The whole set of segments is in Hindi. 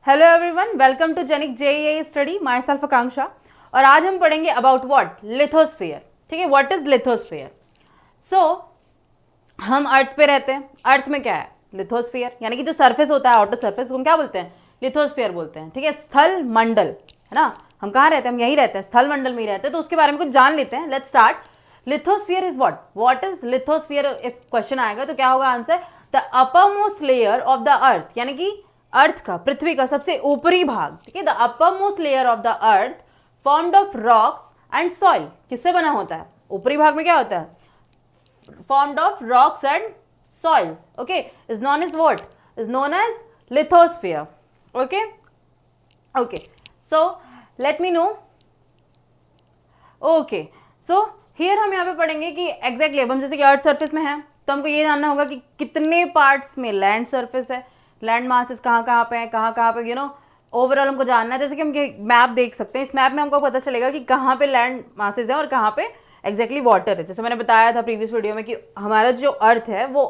हेलो एवरीवन, वेलकम टू जेनिक JEE study. Myself Akanksha. और आज हम पढ़ेंगे अबाउट व्हाट, लिथोस्फीयर। ठीक है, व्हाट इज लिथोस्फीयर। सो हम अर्थ पे रहते हैं। अर्थ में क्या है? लिथोस्फीयर, यानी कि जो सरफेस होता है, आउटर सरफेस, हम क्या बोलते हैं? लिथोस्फीयर बोलते हैं। ठीक है, स्थल मंडल है ना। हम कहाँ रहते हैं? हम यहीं रहते हैं, स्थल मंडल में ही रहते हैं। तो उसके बारे में कुछ जान लेते हैं। Let's start. Lithosphere is what is lithosphere. If question आएगा तो क्या होगा answer? The upper most layer of the earth, यानी कि अर्थ का, पृथ्वी का सबसे ऊपरी भाग। ठीक है, the upper most layer of the earth formed of rocks and soil. किससे बना होता है? ऊपरी भाग में क्या होता है? formed of rocks and soil. Okay, is known as what? Is known as lithosphere. Okay, okay. So let me know. Okay, so here हम यहाँ पे पढ़ेंगे कि एग्जैक्टली अब हम जैसे कि अर्थ सरफेस में है तो हमको ये जानना होगा कि कितने पार्ट्स में लैंड सरफेस है, लैंड मासेस कहाँ कहाँ पे हैं, कहाँ कहाँ पे, यू नो, ओवरऑल हमको जानना है। जैसे कि हम मैप देख सकते हैं, इस मैप में हमको पता चलेगा कि कहाँ पे लैंड मासेस है और कहाँ पे एग्जैक्टली वाटर है। जैसे मैंने बताया था प्रीवियस वीडियो में कि हमारा जो अर्थ है वो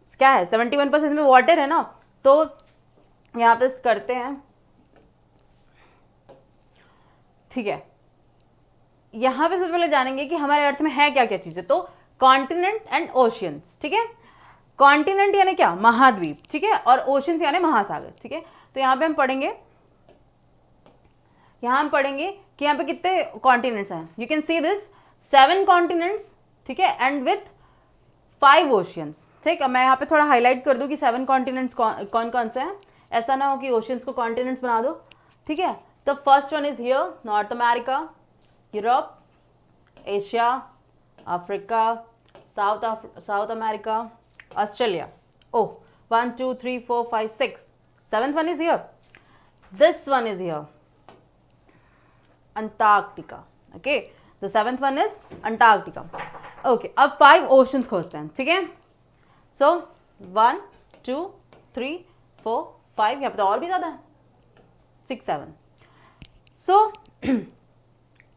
क्या है, 71% में वाटर है ना। तो यहाँ पे करते हैं, ठीक है। यहाँ पे सबसे पहले जानेंगे कि हमारे अर्थ में है क्या क्या चीज़ें। तो कॉन्टिनेंट एंड ओशियंस। ठीक है, कॉन्टिनेंट यानी क्या? महाद्वीप। ठीक है, और ओशियंस यानी महासागर। ठीक है, तो यहाँ पे हम पढ़ेंगे कि यहाँ पे कितने कॉन्टिनेंट्स हैं। You can see this 7 continents. ठीक है, एंड विथ 5 ओशियंस। ठीक है, मैं यहाँ पे थोड़ा हाईलाइट कर दूँ कि 7 कॉन्टिनेंट्स कौन कौन से हैं। ऐसा ना हो कि ओशियंस को कॉन्टिनेंट्स बना दो। ठीक है, तो first one is here, north America, Europe, Asia, Africa, south America, Australia. Oh, 1 2 3 4 5 6, 7th one is here. This one is here, Antarctica. Okay, the 7th one is Antarctica. Okay, अब 5 ओशंस खोजते हैं। ठीक है, सो 1 2 3 4 5, यहाँ पे तो और भी ज़्यादा है, 6 7। सो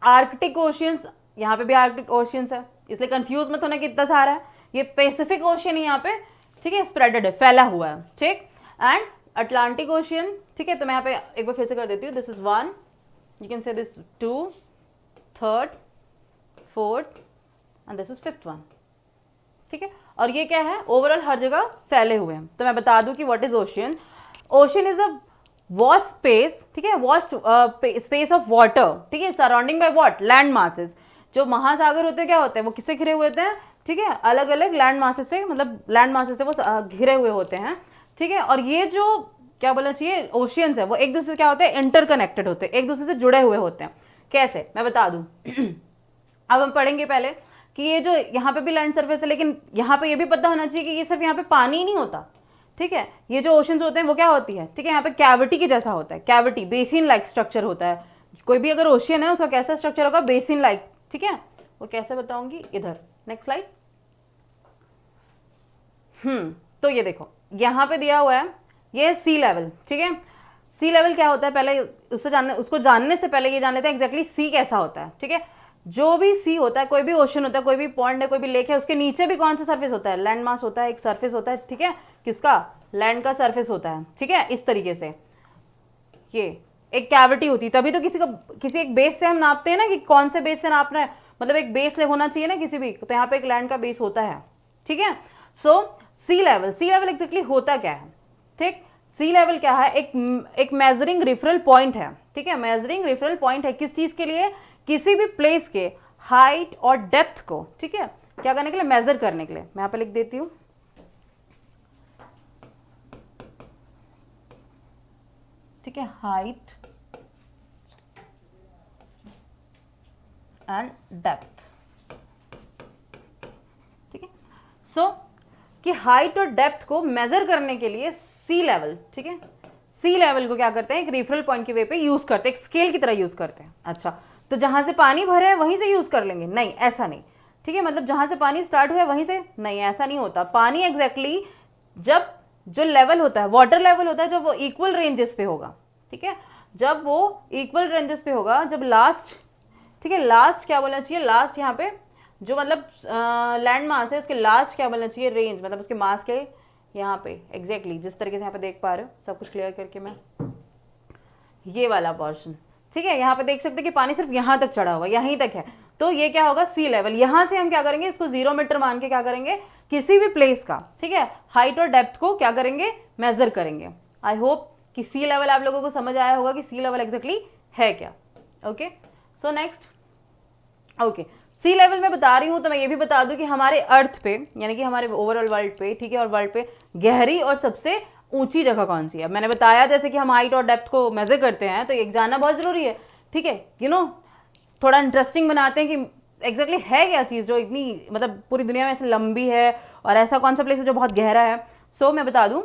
आर्कटिक ओशियंस, यहाँ पे भी आर्कटिक ओशियंस है, इसलिए कंफ्यूज मत होना कितना सारा है। ये पैसिफिक ओशियन यहाँ पे, ठीक है, स्प्रेडेड है, फैला हुआ है। ठीक, एंड अटलांटिक ओशियन। ठीक है, तो मैं यहाँ पे एक बार फिर से कर देती हूँ। This is 1, you can say this 2, 3rd, 4th and this is 5th one. ठीक है, और ये क्या है? ओवरऑल हर जगह फैले हुए हैं। तो मैं बता दूं कि what is ocean. Ocean is a vast space. ठीक है, वास्ट स्पेस ऑफ वाटर। ठीक है, surrounding by what? Land masses. जो महासागर होते हैं क्या होते हैं? वो किससे घिरे हुए होते हैं? ठीक है, अलग अलग लैंड मासेस से, मतलब लैंड मासेस से वो घिरे हुए होते हैं। ठीक है, और ये जो क्या बोलना चाहिए, ओशियंस है, वो एक दूसरे से क्या होते हैं? इंटरकनेक्टेड होते हैं, एक दूसरे से जुड़े हुए होते हैं। कैसे? मैं बता दूं। अब हम पढ़ेंगे पहले कि ये जो यहाँ पे भी लैंड सरफेस है, लेकिन यहाँ पे ये भी पता होना चाहिए कि ये सिर्फ यहाँ पे पानी ही नहीं होता। ठीक है, ये जो ओशंस होते हैं वो क्या होती है? ठीक है, यहाँ पे कैविटी के जैसा होता है, कैविटी, बेसिन लाइक स्ट्रक्चर होता है। कोई भी अगर ओशियन है उसका कैसा स्ट्रक्चर होगा? Basin like. ठीक है, वो कैसे बताऊंगी इधर, नेक्स्ट स्लाइड। तो ये देखो यहाँ पे दिया हुआ है, ये है सी लेवल। ठीक है, सी लेवल क्या होता है? पहले उसको जानने से पहले ये जान लेते हैं एग्जैक्टली सी कैसा होता है। ठीक है, जो भी सी होता है, कोई भी ओशन होता है, कोई भी पॉन्ड है, कोई भी लेक है, उसके नीचे भी कौन सा सरफेस होता है? लैंड मास होता है, एक सरफेस होता है। ठीक है, किसका? लैंड का सरफेस होता है। ठीक है, इस तरीके से ये एक कैविटी होती है। तभी तो किसी एक बेस से हम नापते हैं ना कि कौन से बेस से नाप रहे हैं, मतलब एक बेस होना चाहिए ना किसी भी, तो यहाँ पे एक लैंड का बेस होता है। ठीक है, सो सी लेवल एग्जैक्टली होता क्या है? ठीक, सी लेवल क्या है? एक मेजरिंग रेफरल पॉइंट है। ठीक है, मेजरिंग रेफरल पॉइंट है किस चीज के लिए? किसी भी प्लेस के हाइट और डेप्थ को, ठीक है, क्या करने के लिए? मेजर करने के लिए। मैं यहाँ पे लिख देती हूँ, ठीक है, हाइट एंड डेप्थ। ठीक है, सो कि हाइट और डेप्थ को मेजर करने के लिए सी लेवल, ठीक है, सी लेवल को क्या करते हैं? एक रेफरल पॉइंट के वे पे यूज करते हैं, एक स्केल की तरह यूज करते हैं। अच्छा, तो जहां से पानी भरे है वहीं से यूज कर लेंगे? नहीं, ऐसा नहीं। ठीक है, मतलब जहां से पानी स्टार्ट हुआ है वहीं से नहीं, ऐसा नहीं होता। पानी एग्जैक्टली जब जो लेवल होता है, वाटर लेवल होता है, जब वो इक्वल रेंजेस पे होगा। ठीक है, जब वो इक्वल रेंजेस पे होगा, जब लास्ट, ठीक है, लास्ट क्या बोलना चाहिए? लास्ट यहाँ पे जो मतलब लैंड मास है उसके लास्ट क्या बोलना चाहिए? रेंज, मतलब उसके मास के यहाँ पे एग्जैक्टली जिस तरीके से यहाँ पे देख पा रहे हो, सब कुछ क्लियर करके मैं ये वाला पोर्शन, ठीक है। यहाँ पे देख सकते हैं कि पानी सिर्फ यहाँ तक चढ़ा हुआ, यहीं तक है, तो ये क्या होगा, सी लेवल। यहाँ से हम क्या करेंगे, इसको 0 मीटर मान के क्या करेंगे, किसी भी प्लेस का, ठीक है, हाइट और डेप्थ को क्या करेंगे, मेजर करेंगे। आई होप कि सी लेवल आप लोगों को समझ आया होगा कि सी लेवल एग्जैक्टली है क्या। ओके, सो नेक्स्ट, ओके, सी लेवल में बता रही हूँ तो मैं ये भी बता दूं कि हमारे अर्थ पे, यानी कि हमारे ओवरऑल वर्ल्ड पे, ठीक है, और वर्ल्ड पे गहरी और सबसे ऊंची जगह कौन सी है। मैंने बताया जैसे कि हम हाइट और डेप्थ को मेजर करते हैं, तो ये जानना बहुत जरूरी है, ठीक है, यू नो, थोड़ा इंटरेस्टिंग बनाते हैं कि एग्जैक्टली है क्या चीज़ जो इतनी, मतलब पूरी दुनिया में ऐसे लंबी है, और ऐसा कौन सा प्लेस है जो बहुत गहरा है। सो मैं बता दूं,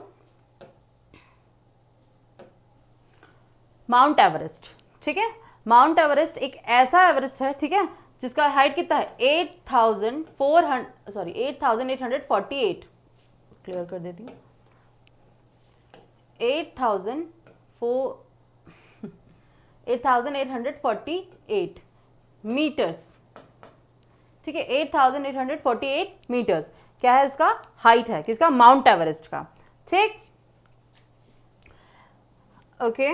माउंट एवरेस्ट, ठीक है, माउंट एवरेस्ट एक ऐसा एवरेस्ट है, ठीक है, जिसका हाइट कितना है, 8,848, क्लियर कर देती हूँ, 8,848 मीटर्स, ठीक है, 8,848 मीटर्स क्या है, इसका हाइट है, किसका, माउंट एवरेस्ट का, ठीक। ओके,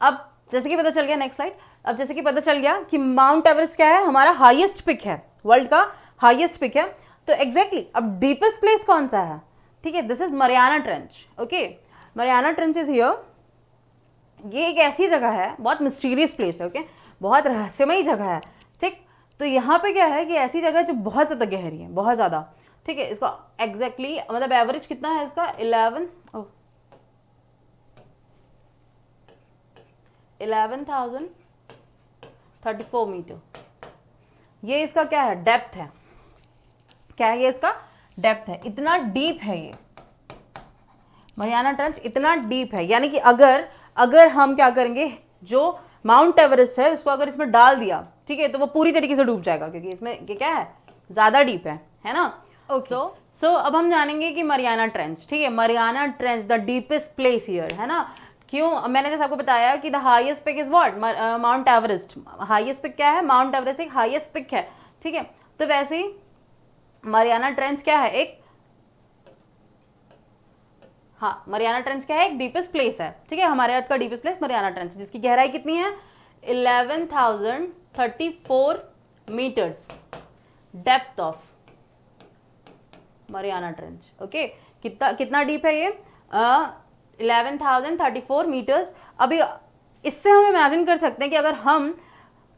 अब जैसे कि पता चल गया, नेक्स्ट स्लाइड, अब जैसे कि पता चल गया कि माउंट एवरेस्ट क्या है, हमारा हाईएस्ट पिक है, वर्ल्ड का हाईएस्ट पिक है, तो एग्जैक्टली अब डीपेस्ट प्लेस कौन सा है, ठीक है, this is Mariana Trench. Okay, Mariana trench is here, ये एक ऐसी जगह है, बहुत मिस्टीरियस प्लेस है, ओके, बहुत रहस्यमयी जगह है, ठीक। तो यहाँ पे क्या है कि ऐसी जगह है जो बहुत ज़्यादा गहरी है, बहुत ज़्यादा, ठीक है, इसका एग्जैक्टली मतलब एवरेज कितना है इसका, 11,034 मीटर, ये इसका क्या है, डेप्थ है, क्या है ये, इसका डेप्थ है, इतना डीप है ये मरियाना ट्रेंच, इतना डीप है, यानी कि अगर हम क्या करेंगे, जो माउंट एवरेस्ट है उसको अगर इसमें डाल दिया, ठीक है, तो वो पूरी तरीके से डूब जाएगा, क्योंकि इसमें ये क्या है, ज़्यादा डीप है ना। सो अब हम जानेंगे कि मरियाना ट्रेंच, ठीक है, Mariana Trench the deepest place here, है ना। क्यों, मैंने जैसे आपको बताया कि the highest peak is what, Mount Everest, highest peak क्या है, माउंट एवरेस्ट एक हाईएस्ट पिक है, ठीक है, तो वैसे ही मरियाना ट्रेंच क्या है, एक, हाँ, मरियाना ट्रेंच क्या है, एक डीपेस्ट प्लेस है, ठीक है, हमारे अर्थ का डीपेस्ट प्लेस मरियाना ट्रेंच, जिसकी गहराई कितनी है, 11,034 meters, depth of Mariana Trench. Okay, कितना डीप है ये, 11,034 मीटर्स। अभी इससे हम इमेजिन कर सकते हैं कि अगर हम,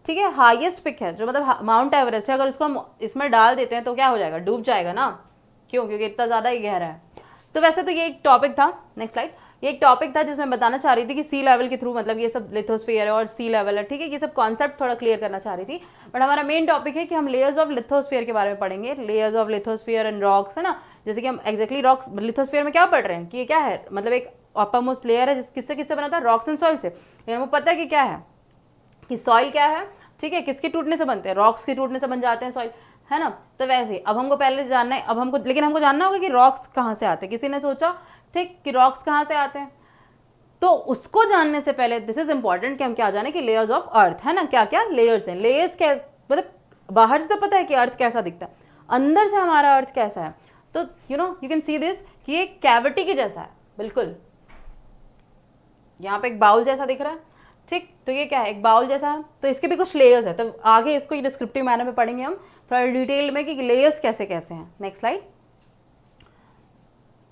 ठीक है, हाईएस्ट पिक है जो मतलब माउंट एवरेस्ट है, अगर उसको हम इसमें डाल देते हैं तो क्या हो जाएगा, डूब जाएगा ना, क्यों, क्योंकि इतना ज़्यादा ही गहरा है। तो वैसे तो ये एक टॉपिक था, नेक्स्ट स्लाइड, ये एक टॉपिक था जिसमें बताना चाह रही थी कि सी लेवल के थ्रू, मतलब ये सब लिथोस्फीयर है और सी लेवल है, ठीक है, ये सब कॉन्सेप्ट थोड़ा क्लियर करना चाह रही थी, बट हमारा मेन टॉपिक है कि हम लेयर्स ऑफ लिथोस्फीयर के बारे में पढ़ेंगे, layers of lithosphere and rocks, है ना। जैसे कि हम एग्जैक्टली रॉक्स लिथोस्फीयर में क्या पढ़ रहे हैं कि ये क्या है, मतलब एक अपर मोस्ट लेयर है, किससे किससे बना था, रॉक्स एंड सॉइल से, लेकिन वो पता है कि क्या है, कि सॉइल क्या है, ठीक है, किसके टूटने से बनते हैं, रॉक्स के टूटने से बन जाते हैं सॉइल, है ना। तो वैसे अब हमको पहले जानना है, अब हमको, लेकिन हमको जानना होगा कि रॉक्स कहाँ से आते हैं, किसी ने सोचा, ठीक, कि रॉक्स कहाँ से आते हैं, तो उसको जानने से पहले दिस इज इंपॉर्टेंट कि हम क्या जाने कि लेयर्स ऑफ अर्थ, है ना, क्या क्या लेयर्स हैं, लेयर्स क्या, मतलब बाहर से तो पता है कि अर्थ कैसा दिखता है, अंदर से हमारा अर्थ कैसा है, तो यू कैन सी दिस कि ये कैविटी के जैसा है, बिल्कुल, यहाँ पे एक बाउल जैसा दिख रहा है, ठीक, तो ये क्या है, एक बाउल जैसा है, तो इसके भी कुछ लेयर्स है, तो आगे इसको डिस्क्रिप्टिव मैनर में पढ़ेंगे हम थोड़ा डिटेल में कि लेयर्स कैसे कैसे हैं। Next slide.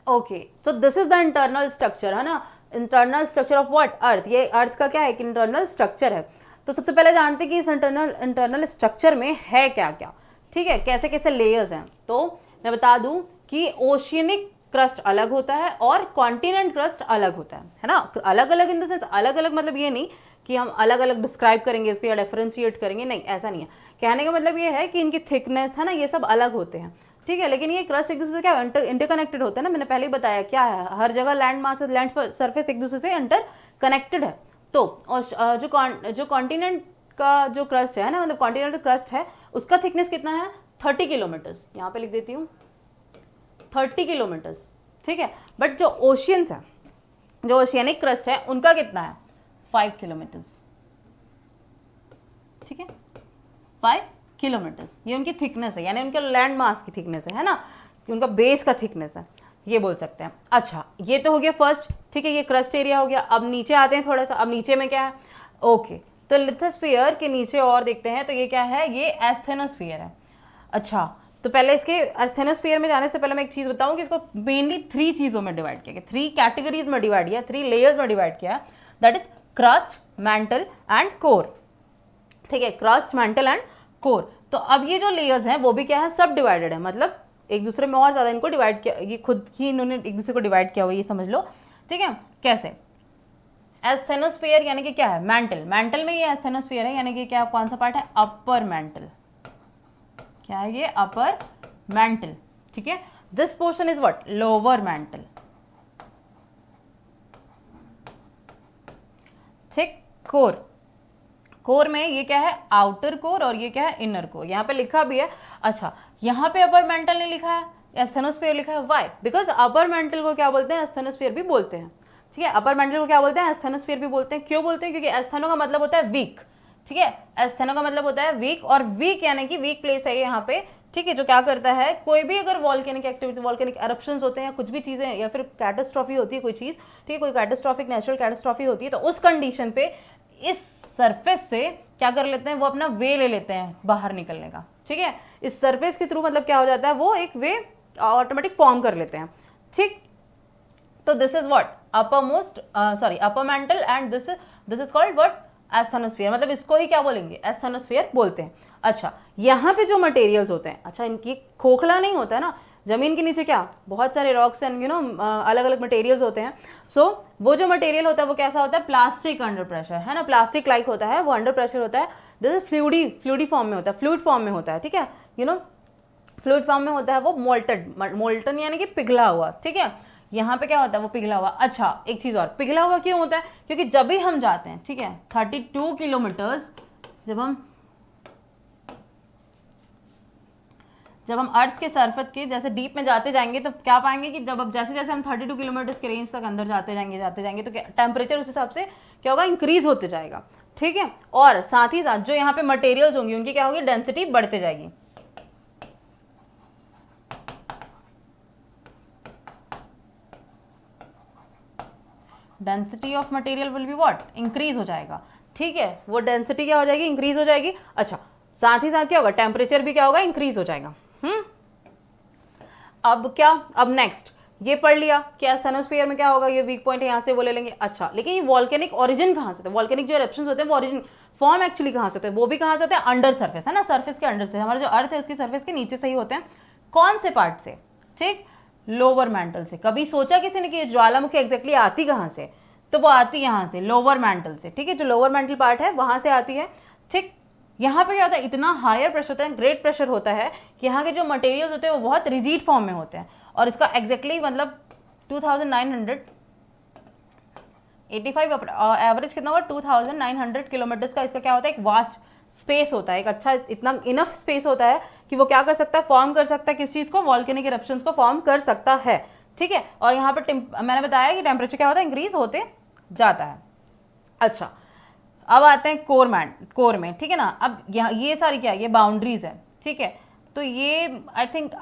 Okay, so this is the internal structure, है ना, इंटरनल स्ट्रक्चर ऑफ व्हाट, अर्थ, ये अर्थ का क्या है, कि इंटरनल स्ट्रक्चर है। तो सबसे पहले जानते हैं कि इस इंटरनल स्ट्रक्चर में है क्या क्या, ठीक है, कैसे कैसे लेयर्स हैं। तो मैं बता दूं कि ओशियनिक क्रस्ट अलग होता है और कॉन्टिनेंट क्रस्ट अलग होता है ना, अलग अलग इन द सेंस अलग अलग, मतलब ये नहीं कि हम अलग अलग डिस्क्राइब करेंगे इसको या डिफरेंशिएट करेंगे, नहीं, ऐसा नहीं है, कहने का मतलब ये है कि इनकी थिकनेस, है ना, ये सब अलग होते हैं, ठीक है, लेकिन ये क्रस्ट एक दूसरे से क्या इंटरकनेक्टेड होता है ना, मैंने पहले ही बताया क्या है, हर जगह लैंड मास, लैंड सरफेस एक दूसरे से इंटर कनेक्टेड है। तो जो कॉन्टिनेंट का जो क्रस्ट है ना, मतलब कॉन्टिनेंटल क्रस्ट है, उसका थिकनेस कितना है, 30 किलोमीटर्स, यहाँ पे लिख देती हूँ 30 किलोमीटर्स, ठीक है, बट जो ओशियंस है, जो ओशियनिक क्रस्ट है, उनका कितना है, 5 किलोमीटर्स, ठीक है, 5 किलोमीटर्स, ये उनकी थिकनेस है, यानी उनके लैंड मास की थिकनेस है ना, कि उनका बेस का थिकनेस है, ये बोल सकते हैं। अच्छा, ये तो हो गया फर्स्ट, ठीक है, ये क्रस्ट एरिया हो गया। अब नीचे आते हैं थोड़ा सा, अब नीचे में क्या है, ओके, तो लिथोस्फीयर के नीचे और देखते हैं, तो ये क्या है, ये एस्थेनोस्फीयर है। अच्छा, तो पहले इसके एस्थेनोस्फीयर में जाने से पहले मैं एक चीज़ बताऊं कि इसको मेनली 3 चीज़ों में डिवाइड किया गया, 3 कैटेगरीज में डिवाइड किया, 3 लेयर्स में डिवाइड किया, that is crust, mantle and core. ठीक है, क्रस्ट, मैंटल एंड कोर। तो अब ये जो लेयर्स हैं वो भी क्या है, सब डिवाइडेड है, मतलब एक दूसरे में और ज़्यादा इनको डिवाइड किया, ये खुद ही इन्होंने एक दूसरे को डिवाइड किया हुआ, ये समझ लो। ठीक है, कैसे, एस्थेनोस्फीयर यानी कि क्या है, मैंटल, मैंटल में ये एस्थेनोस्फीयर है, यानी कि क्या, कौन सा पार्ट है, अपर मैंटल, क्या है ये, अपर मैंटल। ठीक है, this portion is what, lower mantle. ठीक, कोर, कोर में ये क्या है, आउटर कोर, और ये क्या है, इनर कोर, यहाँ पे लिखा भी है। अच्छा, यहाँ पे अपर मेंटल नहीं लिखा है, एस्थेनोस्फीयर लिखा है, व्हाई, बिकॉज अपर मेंटल को क्या बोलते हैं, एस्थेनोस्फीयर भी बोलते हैं। ठीक है, अपर मेंटल को क्या बोलते हैं, एस्थेनोस्फीयर भी बोलते हैं। क्यों बोलते हैं, क्योंकि एस्थेनो का मतलब होता है वीक। ठीक है, एस्थेनो का मतलब होता है वीक, और वीक यानी कि वीक प्लेस है यहाँ पे। ठीक है, जो क्या करता है, कोई भी अगर वॉल्केनिक एक्टिविटी, वॉल्केनिक एरप्शंस होते हैं, कुछ भी चीज़ें, या फिर कैटास्ट्रॉफी होती है कोई चीज़, ठीक है, कोई कैटास्ट्रॉफिक नेचुरल कैटास्ट्रॉफी होती है, तो उस कंडीशन पे इस सरफेस से क्या कर लेते हैं, वो अपना वे ले लेते हैं बाहर निकलने का। ठीक है, इस सरफेस के थ्रू मतलब क्या हो जाता है, वो एक वे ऑटोमेटिक फॉर्म कर लेते हैं। ठीक, तो this is what, upper most, sorry, upper mantle, and this is called what, asthenosphere, मतलब इसको ही क्या बोलेंगे, एस्थेनोस्फीयर बोलते हैं। अच्छा, यहाँ पे जो मटेरियल्स होते हैं, अच्छा, इनकी खोखला नहीं होता है ना, जमीन के नीचे क्या, बहुत सारे रॉक्स एंड अलग अलग मटेरियल्स होते हैं। सो वो जो मटेरियल होता है वो कैसा होता है, प्लास्टिक अंडर प्रेशर, है ना, प्लास्टिक लाइक होता है, वो अंडर प्रेशर होता है। दिस इज फ्लूडी फॉर्म में होता है, फ्लूइड फॉर्म में होता है। ठीक है, फ्लूइड फॉर्म में होता है वो, मोल्टन यानी कि पिघला हुआ। ठीक है, यहाँ पे क्या होता है, वो पिघला हुआ। अच्छा, एक चीज़ और, पिघला हुआ क्यों होता है, क्योंकि जब भी हम जाते हैं, ठीक है, 32 किलोमीटर्स, जब हम अर्थ के सरफेस के जैसे डीप में जाते जाएंगे, तो क्या पाएंगे कि जब जैसे जैसे हम 32 किलोमीटर के रेंज तक अंदर जाते जाएंगे, तो टेम्परेचर उस हिसाब से क्या होगा, इंक्रीज होते जाएगा। ठीक है, और साथ ही साथ जो यहाँ पे मटेरियल्स होंगी, उनकी क्या होगी, डेंसिटी बढ़ते जाएगी। Density of material will be what, increase हो जाएगा। ठीक है, वो डेंसिटी क्या हो जाएगी, इंक्रीज हो जाएगी। अच्छा, साथ ही साथ क्या होगा, टेम्परेचर भी क्या होगा, इंक्रीज हो जाएगा। अब क्या, अब नेक्स्ट ये पढ़ लिया कि एस्थेनोस्फीयर में क्या होगा, ये वीक पॉइंट है, यहाँ से वो ले लेंगे। अच्छा, लेकिन ये वॉल्केनिक ओरिजिन कहाँ से होता है, वॉल्केनिक जो एरप्शंस होते हैं वो ओरिजिन फॉर्म एक्चुअली कहाँ से होते हैं, वो भी कहाँ से होते हैं, अंडर सर्फेस, है ना, सर्फेस के अंडर से, हमारा जो अर्थ है उसकी सर्फेस के नीचे से ही होते हैं। कौन से पार्ट से, ठीक, लोअर मैंटल से। कभी सोचा किसी ने कि ये ज्वालामुखी एग्जैक्टली आती कहाँ से, तो वो आती यहाँ से, लोअर मैंटल से। ठीक है, जो लोअर मैंटल पार्ट है वहाँ से आती है। ठीक, यहाँ पे क्या होता है, इतना हायर प्रेशर होता है, ग्रेट प्रेशर होता है कि यहाँ के जो मटेरियल्स होते हैं वो बहुत रिजिड फॉर्म में होते हैं, और इसका एग्जैक्टली मतलब 2985 एवरेज कितना हुआ, 2900 किलोमीटर्स का इसका क्या होता है, एक वास्ट स्पेस होता है, एक अच्छा इतना इनफ स्पेस होता है कि वो क्या कर सकता है, फॉर्म कर सकता है किस चीज़ को, वॉल्केनिक इरप्शंस को फॉर्म कर सकता है। ठीक है, और यहाँ पर मैंने बताया कि टेम्परेचर क्या होता है, इंक्रीज होते जाता है। अच्छा, अब आते हैं कोर में। ठीक है ना, अब यहाँ ये सारी क्या है, ये बाउंड्रीज है। ठीक है, तो ये I think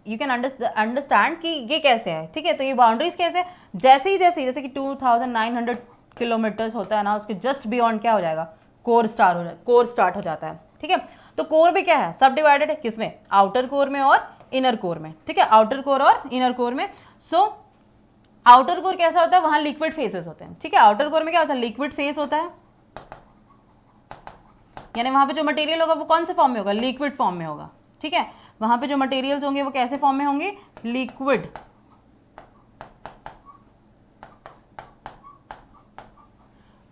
you can understand कि ये कैसे है। ठीक है, तो ये बाउंड्रीज कैसे, जैसे कि 2900 किलोमीटर्स होता है ना, उसके जस्ट बियॉन्ड क्या हो जाएगा, कोर स्टार्ट हो जाता है। ठीक है, तो कोर भी क्या है, सब डिवाइडेड है, किसमें, आउटर कोर में और इनर कोर में। ठीक है, आउटर कोर और इनर कोर में। सो आउटर कोर कैसा होता है, वहां लिक्विड फेजेस होते हैं। ठीक है, आउटर कोर में क्या होता है, लिक्विड फेज होता है, यानी वहां पे जो मटेरियल होगा वो कौन से फॉर्म में होगा, लिक्विड फॉर्म में होगा। ठीक है, वहां पे जो मटेरियल्स होंगे वो कैसे फॉर्म में होंगे, लिक्विड।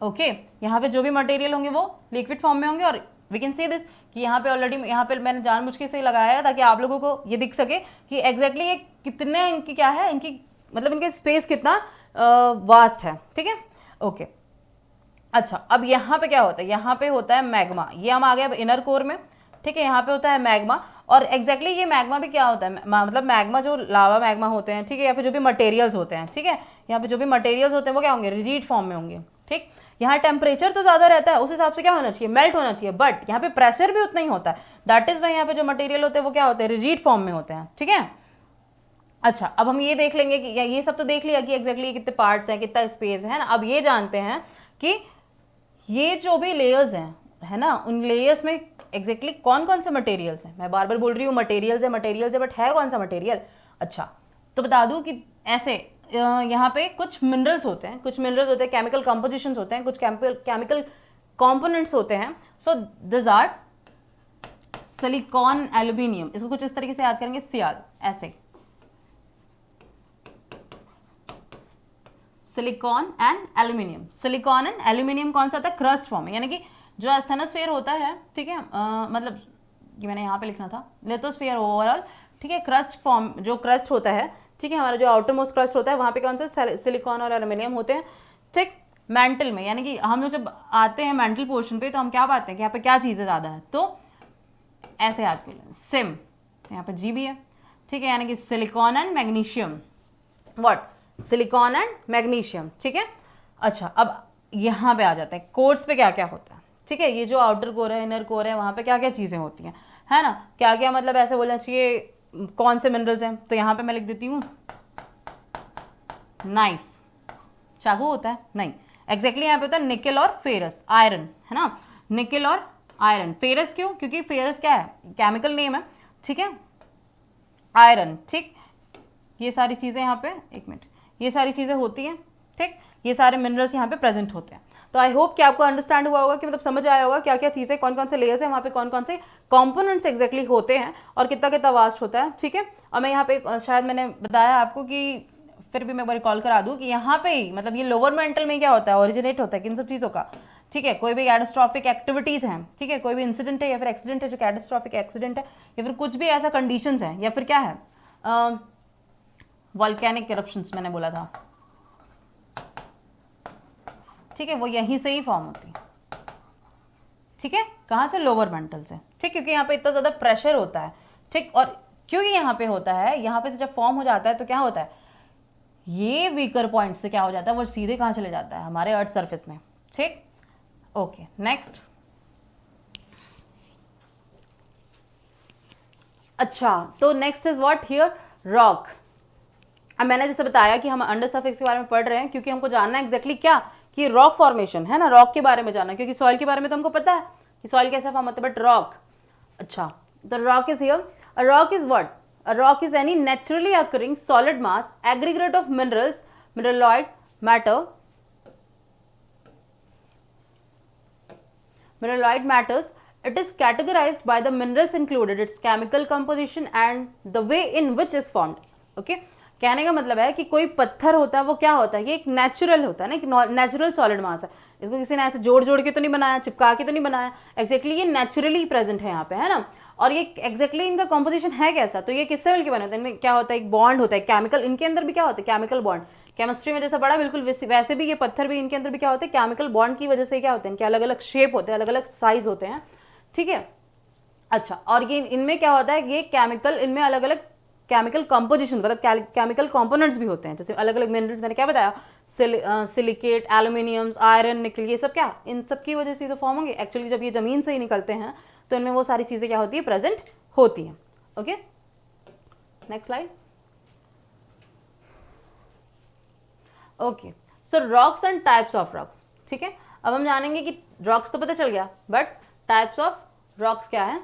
ओके, यहाँ पे जो भी मटेरियल होंगे वो लिक्विड फॉर्म में होंगे। और वी कैन से दिस कि यहाँ पे ऑलरेडी, यहाँ पे मैंने जानबूझ के से लगाया है ताकि आप लोगों को ये दिख सके कि एग्जैक्टली ये कितने इनकी क्या है, इनकी मतलब इनके स्पेस कितना वास्ट है। ठीक है, ओके। अच्छा, अब यहाँ पे क्या होता है, यहाँ पे होता है मैग्मा। ये हम आ गए अब इनर कोर में। ठीक है, यहाँ पे होता है मैग्मा, और एग्जैक्टली ये मैग्मा भी क्या होता है, मतलब मैग्मा जो लावा मैग्मा होते हैं। ठीक है, या फिर जो भी मटेरियल्स होते हैं। ठीक है, यहाँ पे जो भी मटेरियल्स होते हैं वो क्या होंगे, रिजिड फॉर्म में होंगे। ठीक, यहाँ टेम्परेचर तो ज़्यादा रहता है, उस हिसाब से क्या होना चाहिए, मेल्ट होना चाहिए, बट यहाँ पे प्रेशर भी उतना ही होता है। दैट इज वाई यहाँ पे जो मटेरियल होते हैं वो क्या होते हैं, रिजिड फॉर्म में होते हैं। ठीक है, अच्छा, अब हम ये देख लेंगे कि ये सब तो देख लिया कि एग्जैक्टली कितने पार्ट्स हैं, कितना स्पेस है ना। अब ये जानते हैं कि ये जो भी लेयर्स हैं, है ना, उन लेयर्स में एग्जैक्टली कौन कौन से मटेरियल्स हैं। मैं बार बार बोल रही हूँ मटेरियल्स है, बट है कौन सा मटेरियल। अच्छा, तो बता दूँ कि ऐसे यहाँ पे कुछ मिनरल्स होते हैं, केमिकल कंपोजिशंस होते हैं, कुछ केमिकल कंपोनेंट्स होते हैं। So this are silicon aluminium. इसको कुछ इस तरीके से याद करेंगे, सियाल, ऐसे silicon and aluminium. Silicon and aluminium कौन सा होता है, क्रस्ट फॉर्म है, यानी कि जो एस्थेनोस्फीयर होता है, ठीक है, मतलब ये मैंने यहाँ पे लिखना था, लिथोस्फीयर ओवरऑल, ठीक है, क्रस्ट फॉर्म, जो क्रस्ट होता है, ठीक है, हमारा जो आउटर मोस्ट क्रस्ट होता है, वहाँ पे कौन सा सिलिकॉन और एल्यूमिनियम होते हैं, ठीक। मेंटल में, यानी कि हम लोग जब आते हैं मेंटल पोर्शन पे, तो हम क्या पाते हैं कि यहाँ पे क्या चीज़ें ज़्यादा है, तो ऐसे याद कर लें, सिम, यहाँ पे जी भी है, ठीक है, यानी कि silicon and magnesium, what, silicon and magnesium, ठीक है। अच्छा, अब यहाँ पे आ जाते हैं कोर्स पे क्या क्या होता है, ठीक है, ये जो आउटर कोर है, इनर कोर है, वहाँ पे क्या क्या चीज़ें होती हैं, है ना, क्या क्या, मतलब ऐसे बोलना चाहिए कौन से मिनरल्स हैं। तो यहाँ पे मैं लिख देती हूँ नाइफ, चाकू होता है, नहीं, एग्जैक्टली यहाँ पे होता है निकेल और फेरस, आयरन, है ना, निकेल और आयरन। फेरस क्यों, क्योंकि फेरस क्या है, केमिकल नेम है, ठीक है, आयरन, ठीक। ये सारी चीज़ें यहाँ पे, एक मिनट, ये सारी चीज़ें होती हैं, ठीक, ये सारे मिनरल्स यहाँ पे प्रेजेंट होते हैं। तो आई होप कि आपको अंडरस्टैंड हुआ होगा, कि मतलब समझ आया होगा क्या क्या चीज़ें, कौन कौन से लेयर्स हैं, वहाँ पे कौन कौन से कंपोनेंट्स एग्जैक्टली होते हैं, और कितना कितना वास्ट होता है, ठीक है। और मैं यहाँ पे शायद मैंने बताया आपको, कि फिर भी मैं एक बार कॉल करा दूँ, कि यहाँ पे ही मतलब ये लोअर मेंटल में क्या होता है, ओरिजिनेट होता है किन सब चीज़ों का, ठीक है, कोई भी कैटास्ट्रॉफिक एक्टिविटीज़ हैं, ठीक है, कोई भी इंसिडेंट है या फिर एक्सीडेंट है जो कैटास्ट्रॉफिक एक्सीडेंट है, या फिर कुछ भी ऐसा कंडीशंस है, या फिर क्या है, वॉल्केनिक इरप्शंस मैंने बोला था, ठीक है, वो यहीं से ही फॉर्म होती है, ठीक है, कहाँ से, लोअर मेंटल से, ठीक, क्योंकि यहाँ पे इतना ज़्यादा प्रेशर होता है, ठीक। और क्योंकि यहाँ पे होता है, यहाँ पे से जब फॉर्म हो जाता है तो क्या होता है, ये वीकर पॉइंट से क्या हो जाता है, वो सीधे कहाँ चले जाता है, हमारे अर्थ सरफेस में, ठीक। Okay, next. अच्छा, तो next is what here, rock. अब मैंने जैसे बताया कि हम अंडर सरफेस के बारे में पढ़ रहे हैं, क्योंकि हमको जानना है एग्जैक्टली क्या, कि रॉक फॉर्मेशन, है ना, रॉक के बारे में जानना, क्योंकि सॉइल के बारे में तो हमको पता है कि सॉइल कैसा फॉर्म होता है, बट रॉक, अच्छा, तो rock is here, a rock is what, a rock is any naturally occurring solid mass aggregate of minerals, mineraloid matter, mineraloid matters. It is categorized by the minerals included, its chemical composition and the way in which is formed. Okay? कहने का मतलब है कि कोई पत्थर होता है, वो क्या होता है, ये एक नेचुरल होता है ना, एक नेचुरल सॉलिड मास है, इसको किसी ने ऐसे जोड़ जोड़ के तो नहीं बनाया, चिपका के तो नहीं बनाया, एग्जैक्टली ये नेचुरली प्रेजेंट है यहाँ पे, है ना। और ये एग्जैक्टली इनका कॉम्पोजिशन है कैसा, तो ये किससे मिलकर बने होते हैं, इनमें क्या होता है, एक बॉन्ड होता है, केमिकल, इनके अंदर भी क्या होता है, केमिकल बॉन्ड, केमिस्ट्री में जैसा पढ़ा बिल्कुल वैसे भी ये पत्थर भी, इनके अंदर भी क्या होते हैं, केमिकल बॉन्ड की वजह से क्या होते हैं, इनके अलग अलग शेप होते हैं, अलग अलग साइज होते हैं, ठीक है। अच्छा, और ये इनमें क्या होता है, ये केमिकल, इनमें अलग अलग केमिकल कंपोजिशन, मतलब केमिकल कंपोनेंट्स भी होते हैं, जैसे अलग अलग मिनरल्स, मैंने क्या बताया, सिलिकेट, एल्यूमिनियम्स, आयरन, निकल, ये सब क्या, इन सब की वजह से तो फॉर्म होंगे। एक्चुअली जब ये जमीन से ही निकलते हैं तो इनमें वो सारी चीज़ें क्या होती है, प्रेजेंट होती हैं। Okay, next slide. Okay, so rocks and types of rocks, ठीक है। अब हम जानेंगे कि रॉक्स तो पता चल गया, बट टाइप्स ऑफ रॉक्स क्या है।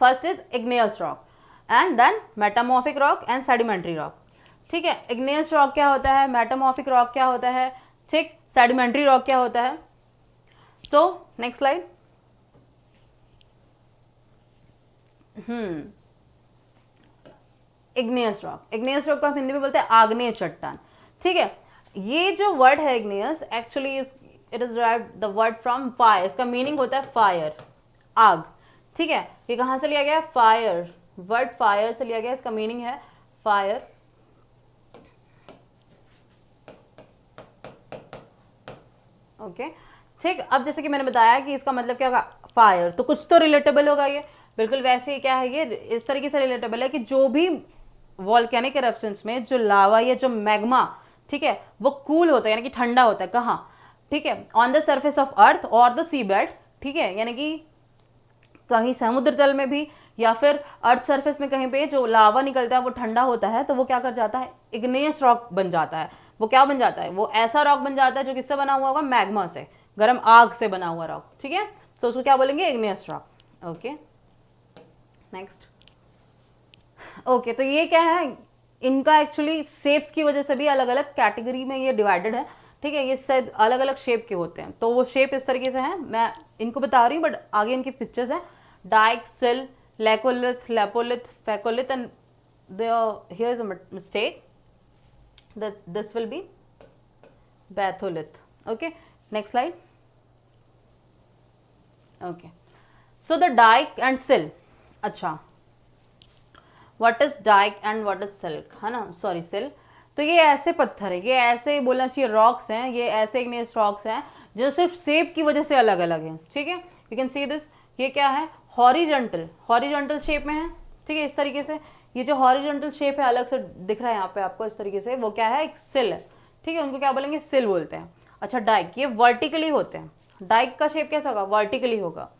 First is igneous rock and then metamorphic rock and sedimentary rock, ठीक है। इग्नियस रॉक क्या होता है, मेटामॉर्फिक रॉक क्या होता है, ठीक, सेडिमेंट्री रॉक क्या होता है। So next slide. Igneous rock, igneous rock को आप हिंदी में बोलते हैं आग्नेय चट्टान, ठीक है। ये जो वर्ड है igneous, actually it is derived the word from fire, इसका मीनिंग होता है फायर, आग, ठीक है। ये कहाँ से लिया गया, फायर, वर्ड फायर से लिया गया, इसका मीनिंग है फायर। ओके, ठीक। अब जैसे कि मैंने बताया कि इसका मतलब क्या होगा, फायर, तो कुछ तो रिलेटेबल होगा, ये बिल्कुल वैसे ही क्या है, ये इस तरीके से रिलेटेबल है कि जो भी वॉल्केनिक इरप्शंस में जो लावा या जो मैग्मा, ठीक है, वो कूल होता है, यानी कि ठंडा होता है, कहाँ, ठीक है, on the surface of earth और द सी बेड, ठीक है, यानी कि कहीं समुद्र तल में भी या फिर अर्थ सरफेस में कहीं पे जो लावा निकलता है वो ठंडा होता है, तो वो क्या कर जाता है, इग्नियस रॉक बन जाता है। वो क्या बन जाता है, वो ऐसा रॉक बन जाता है जो किससे बना हुआ होगा, मैग्मा से, गर्म आग से बना हुआ रॉक, ठीक है। तो उसको क्या बोलेंगे, igneous rock. Okay next. Okay तो ये क्या है, इनका एक्चुअली शेप्स की वजह से भी अलग अलग कैटेगरी में ये डिवाइडेड है, ठीक है। ये सब अलग अलग शेप के होते हैं, तो वो शेप इस तरीके से हैं, मैं इनको बता रही हूँ बट आगे इनकी पिक्चर्स हैं। Dike, sill, laccolith, lopolith, phacolith and here is a mistake, this will be batholith. Okay next slide. Okay so the dike and sill, अच्छा what is dike and what is silk, है ना, सॉरी सिल। तो ये ऐसे पत्थर है, ये ऐसे बोलना चाहिए रॉक्स हैं, ये ऐसे इग्नियस रॉक्स हैं जो सिर्फ शेप की वजह से अलग अलग हैं, ठीक है। यू कैन सी दिस, ये क्या है, हॉरिजॉन्टल शेप में है, ठीक है, इस तरीके से। ये जो हॉरिजॉन्टल शेप है अलग से दिख रहा है यहाँ पे आपको इस तरीके से, वो क्या है, एक सिल है, ठीक है, उनको क्या बोलेंगे, सिल बोलते हैं। अच्छा डाइक, ये वर्टिकली होते हैं, डाइक का शेप कैसा होगा, वर्टिकली होगा,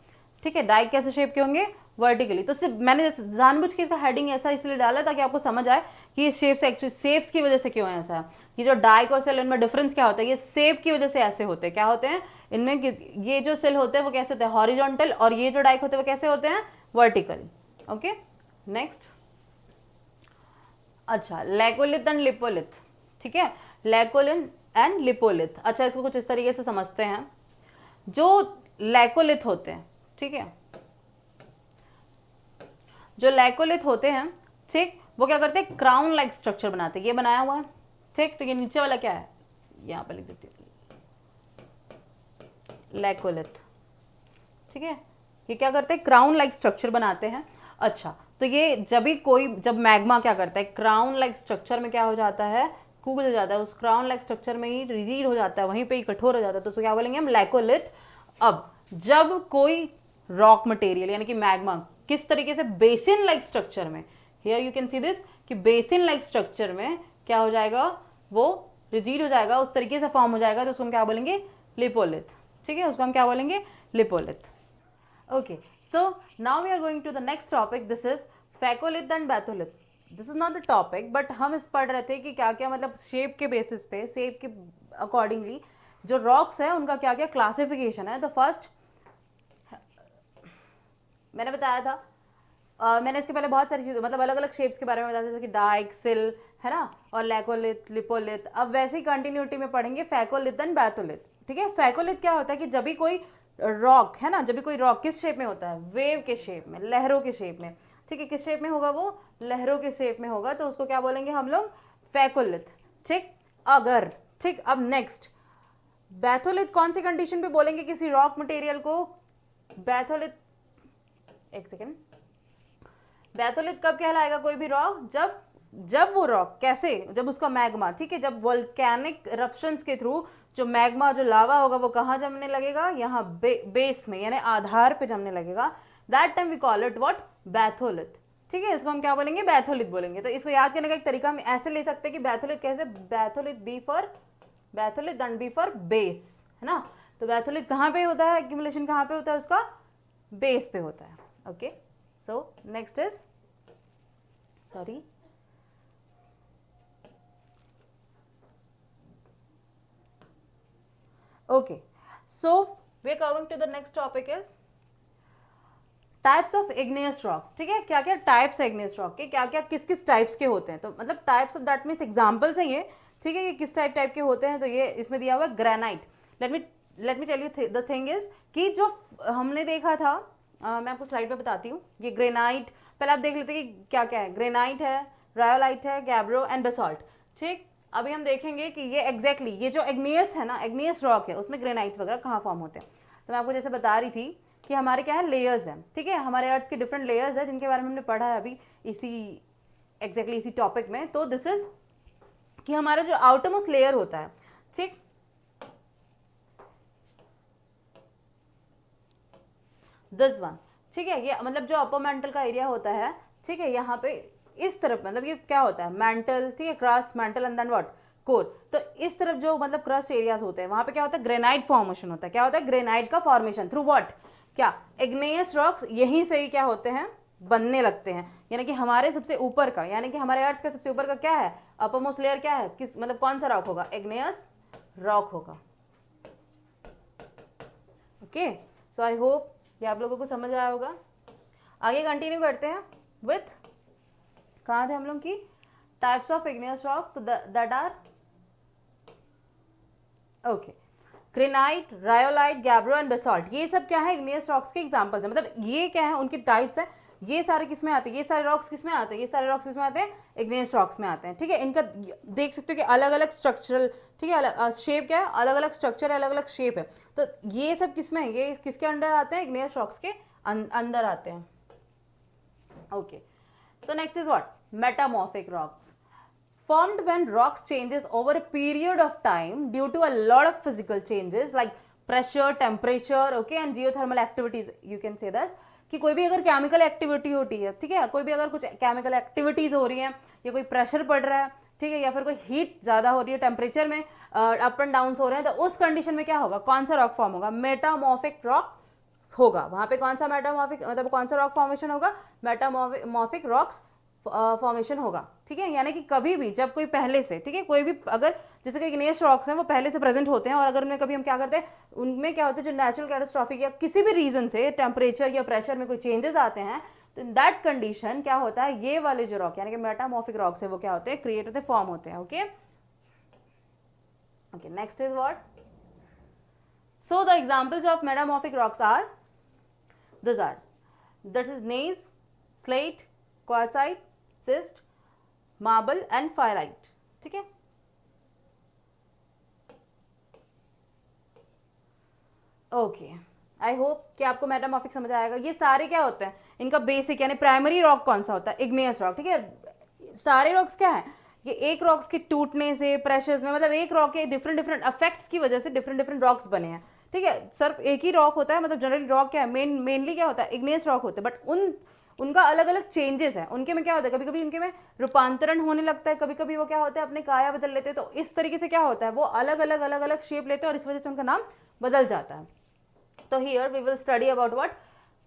ठीक है। डाइक कैसे शेप के होंगे, वर्टिकली। तो सिर्फ मैंने जानबूझ के इसका हेडिंग ऐसा इसलिए डाला ताकि आपको समझ आए कि ये शेप्स एक्चुअली शेप्स की वजह से क्यों है ऐसा। ये जो डाइक और सेल, इनमें डिफरेंस क्या होता है, ये शेप की वजह से ऐसे होते हैं, क्या होते हैं इनमें, ये जो सेल होते हैं वो कैसे होते हैं, हॉरिजॉन्टल, और ये जो डाइक होते हैं वो कैसे होते हैं, वर्टिकली। Okay next. अच्छा लेकोलिथ एंड लिपोलिथ, ठीक है, लेकोलिन एंड लिपोलिथ। अच्छा इसको कुछ इस तरीके से समझते हैं, जो लेकोलिथ होते हैं, ठीक है, जो लेकोलिथ होते हैं, ठीक, वो क्या करते हैं, क्राउन लाइक स्ट्रक्चर बनाते हैं, ये बनाया हुआ है, ठीक। तो ये नीचे वाला क्या है, यहाँ पे लिख देती हूँ, लेकोलिथ, ठीक है। ये क्या करते हैं, क्राउन लाइक स्ट्रक्चर बनाते हैं। अच्छा तो ये जब मैग्मा क्या करता है, क्राउन लाइक स्ट्रक्चर में क्या हो जाता है, कूल हो जाता है, उस क्राउन लाइक स्ट्रक्चर में ही रिजिड हो जाता है, वहीं पे ही कठोर हो जाता है, तो उसको क्या बोलेंगे हम, लेकोलिथ। अब जब कोई रॉक मटेरियल यानी कि मैग्मा किस तरीके से बेसिन लाइक स्ट्रक्चर में, here you can see this, कि बेसिन लाइक स्ट्रक्चर में क्या हो जाएगा, वो रिजिड हो जाएगा, उस तरीके से फॉर्म हो जाएगा, तो उसको हम क्या बोलेंगे, लिपोलिथ, ठीक है, उसको हम क्या बोलेंगे, लिपोलिथ। Okay, so now we are going to the next topic. This is phacolith and batholith. This is not the topic, but हम इस पढ़ रहे थे कि क्या क्या मतलब शेप के बेसिस पे, शेप के अकॉर्डिंगली जो रॉक्स है उनका क्या क्या क्लासिफिकेशन है. तो फर्स्ट मैंने बताया था, मैंने इसके पहले बहुत सारी चीज़ें मतलब अलग अलग शेप्स के बारे में बताया, जैसे कि डाइक, सिल, है ना, और लेकोलिथ, लिपोलिथ. अब वैसे ही कंटिन्यूटी में पढ़ेंगे फेकोलिथ एंड बैथोलिथ. ठीक है, फेकोलिथ क्या होता है कि जब भी कोई रॉक है ना, जब भी कोई रॉक किस शेप में होता है, वेव के शेप में, लहरों के शेप में. ठीक है, किस शेप में होगा वो, लहरों के शेप में होगा, तो उसको क्या बोलेंगे हम लोग, फेकोलिथ. ठीक, अगर ठीक. अब नेक्स्ट बैथोलिथ कौन सी कंडीशन पे बोलेंगे किसी रॉक मटेरियल को, बैथोलिथ, एक सेकेंड, बैथोलिथ कब कहलाएगा कोई भी रॉक, जब वो रॉक कैसे, जब उसका मैग्मा, ठीक है, जब वोल्केनिक इरप्शंस के थ्रू जो मैग्मा जो लावा होगा वो कहाँ जमने लगेगा, यहाँ बेस में यानी आधार पे जमने लगेगा. That time we call it what, batholith. ठीक है, इसको हम क्या बोलेंगे, बैथोलिथ बोलेंगे. तो इसको याद करने का एक तरीका हम ऐसे ले सकते हैं कि बैथोलिथ कैसे, batholith B for batholith and B for base, है ना. तो बैथोलिथ कहाँ पे होता है, एक्यूमुलेशन कहाँ पे होता है उसका, बेस पे होता है. Okay, so next is, sorry, okay, so we're coming to the next topic is types of igneous rocks. ठीक है, क्या क्या टाइप्स है इग्नियस रॉक के, क्या क्या किस किस टाइप्स के होते हैं. तो मतलब types of that means examples हैं ये. ठीक है, ये किस टाइप के होते हैं. तो ये इसमें दिया हुआ है granite. Let me tell you the thing is कि जो हमने देखा था, मैं आपको स्लाइड पे बताती हूँ. ये ग्रेनाइट पहले आप देख लेते कि क्या क्या है. ग्रेनाइट है, रायोलाइट है, गैब्रो एंड बेसाल्ट. ठीक, अभी हम देखेंगे कि ये एग्जैक्टली ये जो इग्नियस है ना, इग्नियस रॉक है, उसमें ग्रेनाइट वगैरह कहाँ फॉर्म होते हैं. तो मैं आपको जैसे बता रही थी कि हमारे क्या है, लेयर्स हैं. ठीक है, हमारे अर्थ के डिफरेंट लेयर्स हैं जिनके बारे में हमने पढ़ा है अभी इसी एग्जैक्टली इसी टॉपिक में. तो दिस इज कि हमारा जो आउटर मोस्ट लेयर होता है, ठीक, दिस वन. ठीक है, ये मतलब जो अपर मेंटल का एरिया होता है. ठीक है, यहाँ पे इस तरफ मतलब ये क्या होता है, मेंटल, ठीक है, crust, mantle and then what, core. तो इस तरफ जो मतलब क्रस्ट एरियाज होते हैं वहां पे क्या होता है, ग्रेनाइट फॉर्मेशन होता है. क्या होता है, ग्रेनाइट का फॉर्मेशन थ्रू व्हाट, क्या, इग्नियस रॉक्स. यहीं से ही क्या होते हैं, बनने लगते हैं, यानी कि हमारे सबसे ऊपर का, यानी कि हमारे अर्थ का सबसे ऊपर का क्या है, अपर मोस्ट लेयर क्या है, किस मतलब कौन सा रॉक होगा, इग्नियस रॉक होगा। ओके, सो आई होप ये आप लोगों को समझ आया होगा। आगे कंटिन्यू करते हैं विथ, कहाँ थे हम लोग की, टाइप्स ऑफ इग्नियस रॉक, तो that are okay, granite, rhyolite, gabbro and basalt, ये सब क्या है, इग्नियस रॉक्स के एग्जांपल्स हैं। मतलब ये क्या है, उनके टाइप्स है। ये सारे किस में आते हैं, ये सारे रॉक्स किस में आते हैं, ये सारे रॉक्स किस में आते हैं, इग्नियस रॉक्स में आते हैं। ठीक है, इनका देख सकते हो कि अलग अलग स्ट्रक्चरल, ठीक है, अलग शेप क्या है, अलग अलग स्ट्रक्चर है, अलग अलग शेप है। तो ये सब किस में है, ये किसके अंडर आते हैं, इग्नियस रॉक्स के अंदर आते हैं। Okay, so next is what, metamorphic rocks, formed when rocks changes over a period of time due to a lot of physical changes like pressure, temperature, okay, and geothermal activities, you can say this, कि कोई भी अगर केमिकल एक्टिविटी होती है, ठीक है, कोई भी अगर कुछ केमिकल एक्टिविटीज हो रही हैं, या कोई प्रेशर पड़ रहा है, ठीक है, या फिर कोई हीट ज़्यादा हो रही है, टेम्परेचर में अप एंड डाउन हो रहे हैं, तो उस कंडीशन में क्या होगा, कौन सा रॉक फॉर्म होगा, मेटामॉर्फिक रॉक होगा। वहां पे कौन सा मेटामॉर्फिक, मतलब कौन सा रॉक फॉर्मेशन होगा, मेटामॉर्फिक रॉक्स फॉर्मेशन होगा। ठीक है, यानी कि कभी भी जब कोई पहले से, ठीक है, कोई भी अगर जैसे कि इग्नियस रॉक्स हैं वो पहले से प्रेजेंट होते हैं, और अगर उनमें कभी हम क्या करते हैं, उनमें क्या होता है, जो नेचुरल कैटास्ट्रॉफिक या किसी भी रीजन से टेम्परेचर या प्रेशर में कोई चेंजेस आते हैं, तो इन दैट कंडीशन क्या होता है, ये वाले जो रॉक यानी कि मेटामॉर्फिक रॉक्स है वो क्या होते हैं, क्रिएट होते हैं, फॉर्म होते हैं। Okay okay, next is what, so the examples of metamorphic rocks are, these are, that is gneiss, slate, quartzite, schist, marble and pyrite। ठीक है, ओके, आई होप कि आपको मेटामॉर्फिक समझ आएगा। ये सारे क्या होते हैं, इनका बेसिक यानी प्राइमरी रॉक कौन सा होता है, इग्नियस रॉक। ठीक है, सारे रॉक्स क्या है, ये एक रॉक्स के टूटने से, प्रेशर्स में, मतलब एक रॉक के डिफरेंट डिफरेंट इफेक्ट्स की वजह से डिफरेंट डिफरेंट रॉक्स बने हैं। ठीक है, सिर्फ एक ही रॉक होता है, मतलब जनरली रॉक क्या है, मेनली क्या होता है, इग्नियस रॉक होते हैं, बट उनका अलग अलग चेंजेस है, उनके में क्या होता है, कभी कभी इनके में रूपांतरण होने लगता है, कभी कभी वो क्या होता है, अपने काया बदल लेते हैं, तो इस तरीके से क्या होता है, वो अलग अलग शेप लेते हैं, और इस वजह से उनका नाम बदल जाता है। तो here we will study about what,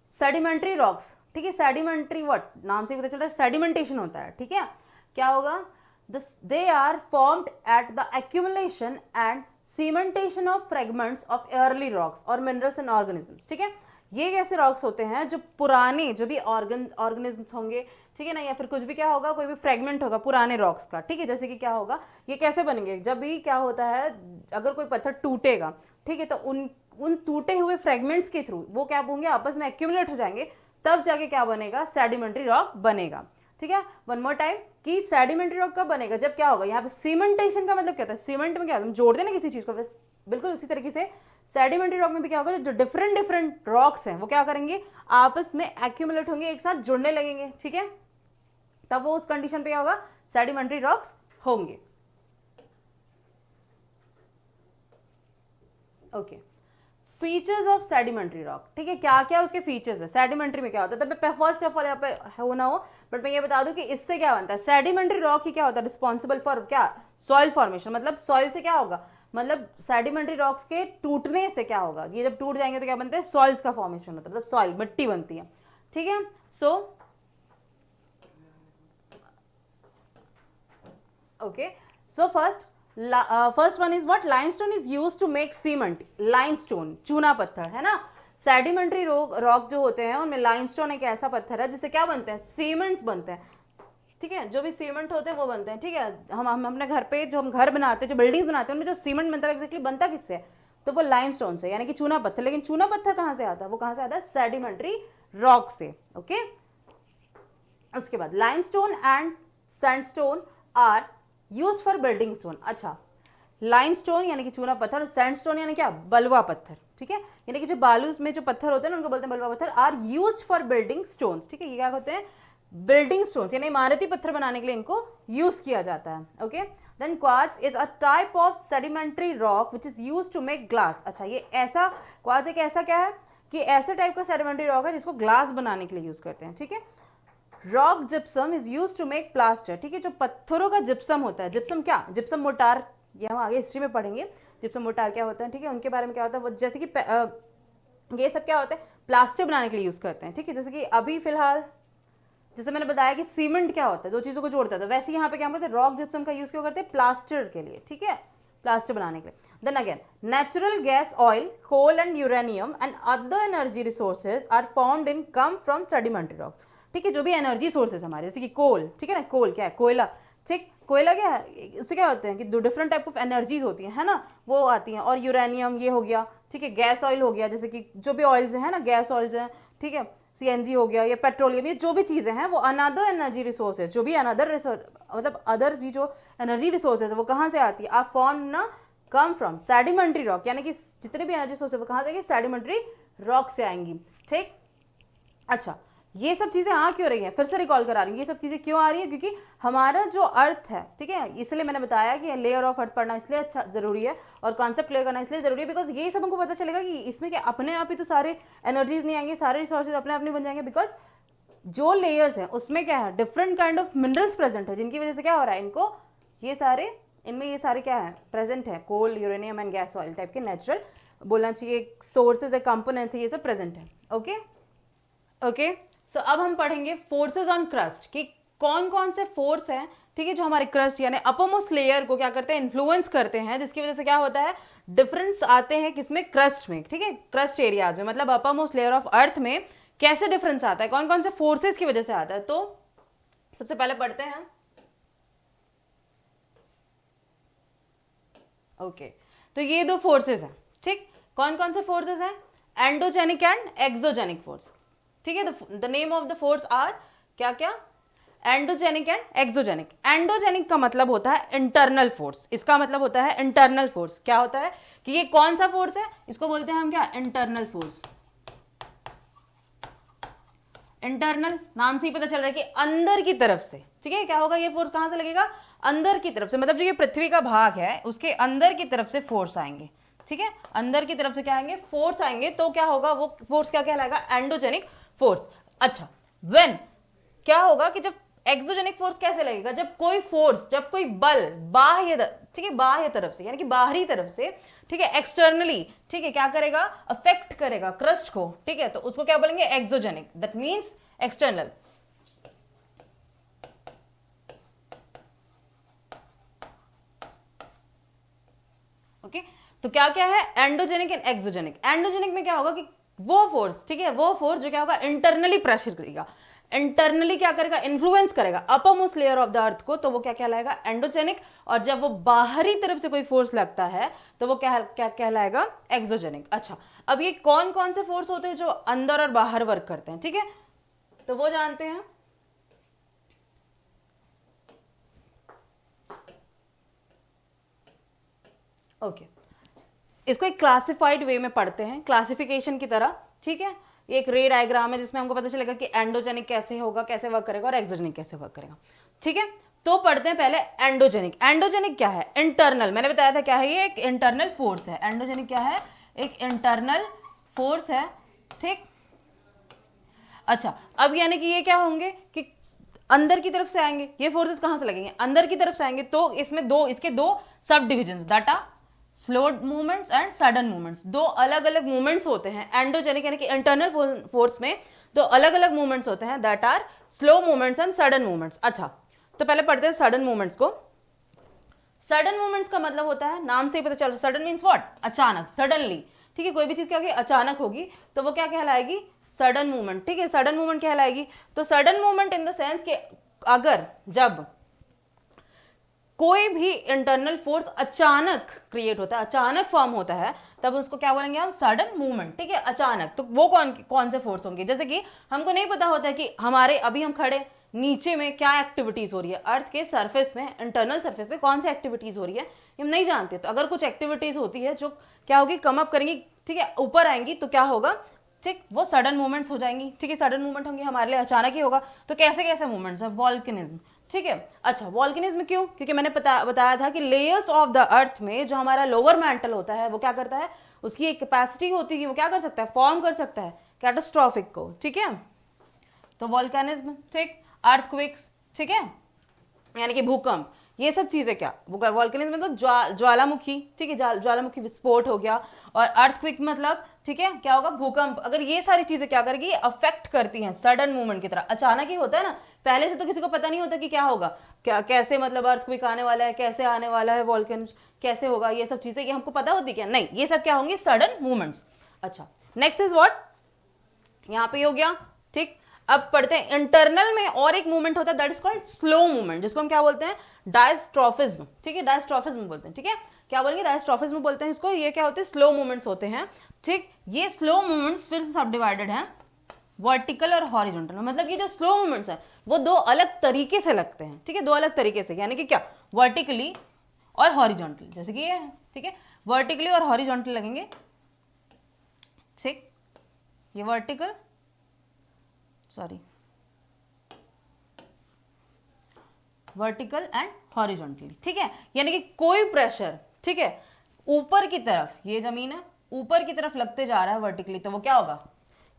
sedimentary rocks. ठीक है, सेडिमेंट्री व्हाट, नाम से पता चल रहा है सेडिमेंटेशन होता है। ठीक है, क्या होगा, they are formed at the accumulation and cementation of fragments of early rocks और मिनरल्स एंड ऑर्गेनिजम्स। ठीक है, ये ऐसे रॉक्स होते हैं जो पुराने, जो भी ऑर्गेनिजम्स होंगे, ठीक है ना, या फिर कुछ भी क्या होगा, कोई भी फ्रेगमेंट होगा पुराने रॉक्स का। ठीक है, जैसे कि क्या होगा, ये कैसे बनेंगे, जब भी क्या होता है, अगर कोई पत्थर टूटेगा, ठीक है, तो उन टूटे हुए फ्रेगमेंट्स के थ्रू वो क्या होंगे, आपस में एक्यूमुलेट हो जाएंगे, तब जाके क्या बनेगा, सेडिमेंट्री रॉक बनेगा। ठीक है, वन मोर टाइम, कि सेडिमेंट्री रॉक कब बनेगा, जब क्या होगा, यहाँ पे सीमेंटेशन का मतलब क्या होता है, सीमेंट में क्या होता है, जोड़ देना किसी चीज को, बिल्कुल उसी तरीके से सेडिमेंट्री रॉक में भी क्या होगा, जो डिफरेंट डिफरेंट रॉक्स हैं वो क्या करेंगे, आपस में एक्यूमुलेट होंगे, एक साथ जुड़ने लगेंगे। ठीक है, तब वो उस कंडीशन पे क्या होगा, सेडिमेंट्री रॉक्स होंगे। Okay, features of sedimentary rock. ठीक है, क्या क्या उसके फीचर्स है, सेडिमेंट्री में क्या होता है, तब फर्स्ट ऑफ ऑल यहाँ पे हो ना हो, बट मैं ये बता दूं कि इससे क्या बनता है, सेडिमेंट्री रॉक ही क्या होता है, रिस्पॉन्सिबल फॉर क्या, सॉइल फॉर्मेशन। मतलब सॉइल से क्या होगा, मतलब सेडिमेंट्री रॉक्स के टूटने से क्या होगा, ये जब टूट जाएंगे तो क्या बनते हैं, सॉइल्स का फॉर्मेशन होता है, मतलब सॉइल, मिट्टी बनती है। ठीक है, so okay, so first one is what, limestone is used to make cement. Limestone चूना पत्थर है ना, सेडिमेंट्री रॉक जो होते हैं उनमें लाइमस्टोन एक ऐसा पत्थर है जिससे क्या बनते हैं, सीमेंट्स बनते हैं। ठीक है, जो भी सीमेंट होते हैं वो बनते हैं। ठीक है, हम अपने घर पे जो हम घर बनाते हैं, जो बिल्डिंग्स बनाते हैं, उनमें जो सीमेंट बनता है एक्जैक्टली बनता किससे है, तो वो लाइमस्टोन से, यानी कि चूना पत्थर। लेकिन चूना पत्थर कहाँ से आता है, वो कहाँ से आता है, सेडिमेंट्री रॉक से। ओके, उसके बाद limestone and sandstone are used for building stone. अच्छा, लाइमस्टोन यानी कि चूना पत्थर, और सैंडस्टोन यानी क्या, बलुआ पत्थर। ठीक है, यानी कि जो बालू में जो पत्थर होते हैं ना उनको बोलते हैं बलुआ पत्थर, are used for building stones. ठीक है, ये क्या होते हैं, बिल्डिंग स्टोन्स, यानी इमारती पत्थर बनाने के लिए इनको यूज किया जाता है। Okay, then quartz is a type of sedimentary rock which is used to make glass. अच्छा, ये ऐसा क्वार्ट्ज एक ऐसा क्या है कि ऐसे टाइप का सेडिमेंट्री रॉक है जिसको ग्लास बनाने के लिए यूज करते हैं। ठीक है, rock gypsum is used to make plaster. ठीक है, जो पत्थरों का जिप्सम होता है, जिप्सम क्या, जिप्सम मोटार, ये हम आगे हिस्ट्री में पढ़ेंगे जिप्सम मोटार क्या होता है। ठीक है, उनके बारे में क्या होता है, वो जैसे कि ये सब क्या होता है, प्लास्टर बनाने के लिए यूज करते हैं। ठीक है, जैसे कि अभी फिलहाल जैसे मैंने बताया कि सीमेंट क्या होता है, दो चीज़ों को जोड़ता है, वैसे यहाँ पे क्या करते हैं, रॉक जिप्सम का यूज़ क्यों करते हैं, प्लास्टर के लिए, ठीक है, प्लास्टर बनाने के लिए। Then again natural gas, oil, coal and uranium and other energy resources are found in come from sedimentary rock, ठीक है, जो भी एनर्जी सोर्सेज हमारे, जैसे कि कोल, ठीक है ना, कोल क्या है, कोयला, ठीक, कोयला क्या है, इससे क्या होते हैं कि दो डिफरेंट टाइप ऑफ एनर्जीज होती हैं, है ना, वो आती हैं, और यूरेनियम ये हो गया, ठीक है, गैस ऑयल हो गया, जैसे कि जो भी ऑयल्स हैं ना, गैस ऑयल्स हैं, ठीक है, सीएनजी हो गया, या पेट्रोलियम, ये जो भी चीज़ें हैं वो अनदर एनर्जी रिसोर्सेज, जो भी अनदर मतलब अदर भी जो एनर्जी रिसोर्सेज है वो कहाँ से आती है, आप फॉर्म ना कम फ्रॉम सेडिमेंट्री रॉक, यानी कि जितने भी एनर्जी सोर्स है वो कहाँ से आएंगे, सेडिमेंट्री रॉक से आएंगी, ठीक। अच्छा, ये सब चीज़ें आ क्यों रही हैं, फिर से रिकॉल करा रही हूँ, ये सब चीज़ें क्यों आ रही है, क्योंकि हमारा जो अर्थ है, ठीक है, इसलिए मैंने बताया कि लेयर ऑफ अर्थ पढ़ना इसलिए अच्छा ज़रूरी है और कॉन्सेप्ट क्लियर करना इसलिए ज़रूरी है, बिकॉज ये सब हमको पता चलेगा कि इसमें क्या अपने आप ही तो सारे एनर्जीज नहीं आएंगे, सारे रिसोर्सेज अपने आप नहीं बन जाएंगे, बिकॉज जो लेयर्स हैं उसमें क्या है, different kind of minerals present है, जिनकी वजह से क्या हो रहा है, इनको ये सारे, इनमें ये सारे क्या है प्रेजेंट है, coal, uranium and gas oil type के नेचुरल बोलना चाहिए सोर्सेज है, कंपोनेंट्स है, ये सब प्रेजेंट है। ओके ओके, सो अब हम पढ़ेंगे फोर्सेज ऑन क्रस्ट, कि कौन कौन से फोर्स हैं, ठीक है, जो हमारे क्रस्ट यानी अपरमोस्ट लेयर को क्या करते हैं, इन्फ्लुएंस करते हैं, जिसकी वजह से क्या होता है, डिफरेंस आते हैं किसमें, क्रस्ट में, ठीक है, क्रस्ट एरियाज में, मतलब अपरमोस्ट लेयर ऑफ अर्थ में कैसे डिफरेंस आता है, कौन कौन से फोर्सेस की वजह से आता है। तो सबसे पहले पढ़ते हैं, ओके तो ये दो फोर्सेस हैं, ठीक, कौन कौन से फोर्सेस हैं, एंडोजेनिक एंड एक्सोजेनिक फोर्स, ठीक है, the name of the force are क्या क्या, एंडोजेनिक एंड एक्सोजेनिक। एंडोजेनिक का मतलब होता है इंटरनल फोर्स, इसका मतलब होता है इंटरनल फोर्स, क्या होता है कि ये कौन सा फोर्स है, इसको बोलते हैं हम क्या, इंटरनल फोर्स। इंटरनल नाम से ही पता चल रहा है कि अंदर की तरफ से, ठीक है, क्या होगा, ये फोर्स कहां से लगेगा, अंदर की तरफ से, मतलब जो ये पृथ्वी का भाग है उसके अंदर की तरफ से फोर्स आएंगे, ठीक है, अंदर की तरफ से क्या आएंगे, फोर्स आएंगे, तो क्या होगा, वो फोर्स क्या कहलाएगा, एंडोजेनिक फोर्स। अच्छा, व्हेन क्या होगा कि जब एक्सोजेनिक फोर्स कैसे लगेगा, जब कोई फोर्स, जब कोई बल बाह्य, ठीक है, बाह्य तरफ से यानी कि बाहरी तरफ से, ठीक है, एक्सटर्नली, ठीक है, क्या करेगा, अफेक्ट करेगा क्रस्ट को, ठीक है, तो उसको क्या बोलेंगे, exogenic, that means external. Okay, तो क्या क्या है, एंडोजेनिक एंड एक्सोजेनिक। एंडोजेनिक में क्या होगा कि वो फोर्स, ठीक है, वो फोर्स जो क्या होगा, इंटरनली प्रेशर करेगा, इंटरनली क्या करेगा, इन्फ्लुएंस करेगा uppermost layer of the earth को, तो वो क्या कहलाएगा, एंडोजेनिक। और जब वो बाहरी तरफ से कोई फोर्स लगता है तो वो क्या क्या कहलाएगा, एक्सोजेनिक। अच्छा, अब ये कौन कौन से फोर्स होते हैं जो अंदर और बाहर वर्क करते हैं, ठीक है, तो वो जानते हैं। ओके, इसको एक क्लासिफाइड वे में पढ़ते हैं, क्लासिफिकेशन की तरह, ठीक है, एक रे डायग्राम है जिसमें हमको पता चलेगा कि एंडोजेनिक कैसे होगा, कैसे वर्क करेगा, और एक्सोजेनिक कैसे वर्क करेगा, ठीक है। तो पढ़ते हैं पहले एंडोजेनिक। एंडोजेनिक क्या है, इंटरनल, मैंने बताया था क्या है, ये एक इंटरनल फोर्स है। एंडोजेनिक क्या है, एक इंटरनल फोर्स है, ठीक। अच्छा, अब यानी कि ये क्या होंगे कि अंदर की तरफ से आएंगे, ये फोर्सेस कहां से लगेंगे, अंदर की तरफ से आएंगे, तो इसमें दो, इसके दो subdivision, that are slow movements and sudden movements, दो अलग अलग मूवमेंट्स होते हैं एंडोजेनिक यानी कि इंटरनल फोर्स में, दो अलग अलग मूवमेंट्स होते हैं, that are slow movements and sudden movements. अच्छा, तो पहले पढ़ते हैं सडन मूवमेंट्स को। सडन मूवमेंट्स का मतलब होता है, नाम से ही पता चल रहा है, सडन मीन्स व्हाट, अचानक, सडनली, ठीक है, कोई भी चीज क्या होगी, अचानक होगी, तो वो क्या कहलाएगी, सडन मूवमेंट, ठीक है, सडन मूवमेंट कहलाएगी। तो sudden movement in the sense कि अगर जब कोई भी इंटरनल फोर्स अचानक क्रिएट होता है, अचानक फॉर्म होता है, तब उसको क्या बोलेंगे हम, सडन मूवमेंट, ठीक है, अचानक। तो वो कौन कौन से फोर्स होंगे, जैसे कि हमको नहीं पता होता है कि हमारे अभी हम खड़े नीचे में क्या एक्टिविटीज हो रही है, अर्थ के सरफेस में, इंटरनल सरफेस में कौन सी एक्टिविटीज हो रही है, हम नहीं जानते। तो अगर कुछ एक्टिविटीज होती है जो क्या होगी, कम अप करेंगी, ठीक है, ऊपर आएंगी, तो क्या होगा, ठीक, वो सडन मूवमेंट्स हो जाएंगी, ठीक है, सडन मूवमेंट होंगे, हमारे लिए अचानक ही होगा। तो कैसे कैसे मूवमेंट्स है, वॉल्केनिज्म, ठीक है। अच्छा, वॉल्केनिज्म क्यों, क्योंकि मैंने बताया था कि लेयर्स ऑफ द अर्थ में जो हमारा लोअर मैंटल होता है वो क्या करता है, उसकी एक कैपेसिटी होती है, वो क्या कर सकता है, फॉर्म कर सकता है कैटास्ट्रॉफिक को, ठीक है। तो वॉल्केनिज्म, ठीक, अर्थक्वेक्स, ठीक है, यानी कि भूकंप, ये सब चीजें क्या, वॉल्केनिज्म में तो ज्वालामुखी, ठीक है, ज्वालामुखी विस्फोट हो गया, और अर्थक्विक मतलब ठीक है क्या होगा, भूकंप। अगर ये सारी चीजें क्या करेगी, अफेक्ट करती हैं सडन मूवमेंट की तरह, अचानक ही होता है ना, पहले से तो किसी को पता नहीं होता कि क्या होगा, क्या कैसे मतलब अर्थक्विक आने वाला है, कैसे आने वाला है, वॉल्केनो कैसे होगा, ये सब चीजें ये हमको पता होती क्या, नहीं, ये सब क्या होंगी, सडन मूवमेंट्स। अच्छा नेक्स्ट इज व्हाट, यहाँ पे हो गया ठीक। अब पढ़ते हैं इंटरनल में और एक मूवमेंट होता है that is called slow movement, जिसको हम क्या बोलते हैं, डायस्ट्रोफिज्म, ठीक है, डायस्ट्रोफिज्म बोलते हैं, ठीक है, क्या बोलेंगे, डायस्ट्रोफिज्म बोलते हैं इसको। ये क्या होते हैं, स्लो मूवमेंट्स होते हैं, ठीक। ये स्लो मूवमेंट्स फिर से सब डिवाइडेड है वर्टिकल और हॉरिजॉन्टल, मतलब ये जो स्लो मूवमेंट्स है वो दो अलग तरीके से लगते हैं, ठीक है, दो अलग तरीके से, यानी कि क्या, वर्टिकली और हॉरिजॉन्टल, जैसे कि ये है, ठीक है, वर्टिकली और हॉरिजॉन्टल लगेंगे, ठीक, ये vertical, sorry, vertical and horizontally, ठीक है, यानी कि कोई प्रेशर, ठीक है, ऊपर की तरफ, ये जमीन है, ऊपर की तरफ लगते जा रहा है वर्टिकली, तो वो क्या होगा,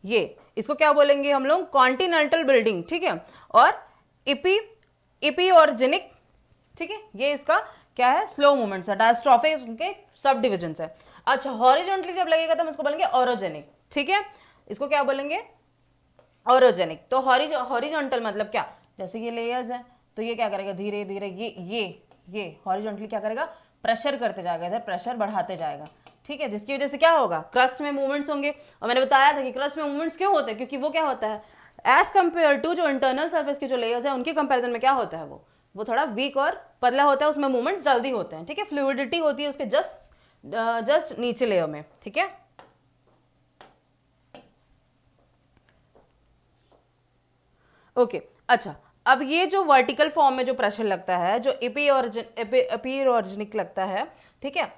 ये, इसको क्या बोलेंगे हम लोग, कॉन्टिनेंटल बिल्डिंग, ठीक है, और इपियोर्जेनिक, ठीक है, ये इसका क्या है, स्लो मूवमेंट्स है, डायस्ट्रोफिक के सब डिविजन है। अच्छा हॉरिजॉन्टली जब लगेगा तो हम इसको बोलेंगे ऑरोजेनिक, ठीक है, इसको क्या बोलेंगे, ऑरोजेनिक। तो हॉरिजॉन्टल मतलब क्या, जैसे ये लेयर्स है तो ये क्या करेगा, धीरे धीरे ये हॉरिजॉन्टली क्या करेगा, प्रेशर करते जाएगा, इधर प्रेशर बढ़ाते जाएगा, ठीक है, जिसकी वजह से क्या होगा, क्रस्ट में मूवमेंट्स होंगे। और मैंने बताया था कि क्रस्ट में मूवमेंट्स क्यों होते हैं, क्योंकि वो क्या होता है, एज कंपेयर टू जो इंटरनल सर्फेस के जो लेयर्स है उनके कंपेरिजन में क्या होता है, वो थोड़ा वीक और पतला होता है, उसमें मूवमेंट जल्दी होते हैं, ठीक है, फ्लूइडिटी होती है उसके जस्ट नीचे लेयर में, ठीक है। ओके अच्छा, अब ये जो वर्टिकल फॉर्म में जो प्रेशर लगता है, जो एपियोर्जेनिक लगता है, ठीक है,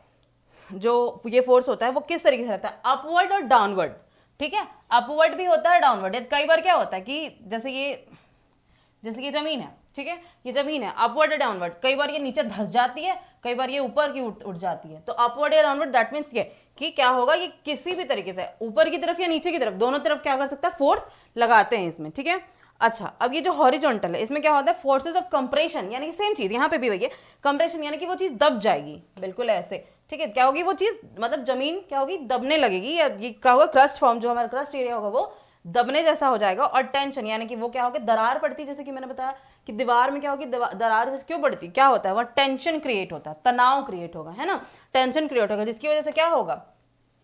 जो ये फोर्स होता है वो किस तरीके से लगता है, अपवर्ड और डाउनवर्ड, ठीक है, अपवर्ड भी होता है डाउनवर्ड। कई बार क्या होता है कि जैसे ये जमीन है, ठीक है, ये जमीन है, अपवर्ड या डाउनवर्ड, कई बार ये नीचे धंस जाती है, कई बार ये ऊपर की उठ जाती है, तो अपवर्ड या डाउनवर्ड दैट मीन्स ये कि क्या होगा, ये किसी भी तरीके से ऊपर की तरफ या नीचे की तरफ, दोनों तरफ क्या कर सकता है, फोर्स लगाते हैं इसमें, ठीक है। अच्छा अब ये जो हॉरिजॉन्टल है इसमें क्या होता है, फोर्सेस ऑफ कंप्रेशन, यानी कि सेम चीज यहाँ पे भी वही है, कंप्रेशन यानी कि वो चीज दब जाएगी, बिल्कुल ऐसे, ठीक है, क्या होगी वो चीज, मतलब जमीन क्या होगी, दबने लगेगी, या ये क्या होगा, क्रस्ट फॉर्म जो हमारा क्रस्ट एरिया होगा वो दबने जैसा हो जाएगा। और टेंशन यानी कि वो क्या होगा, दरार पड़ती है, जैसे कि मैंने बताया कि दीवार में क्या होगी, दरार जैसे क्यों पड़ती, क्या होता है, वह टेंशन क्रिएट होता है, तनाव क्रिएट होगा, है ना, टेंशन क्रिएट होगा, जिसकी वजह से क्या होगा,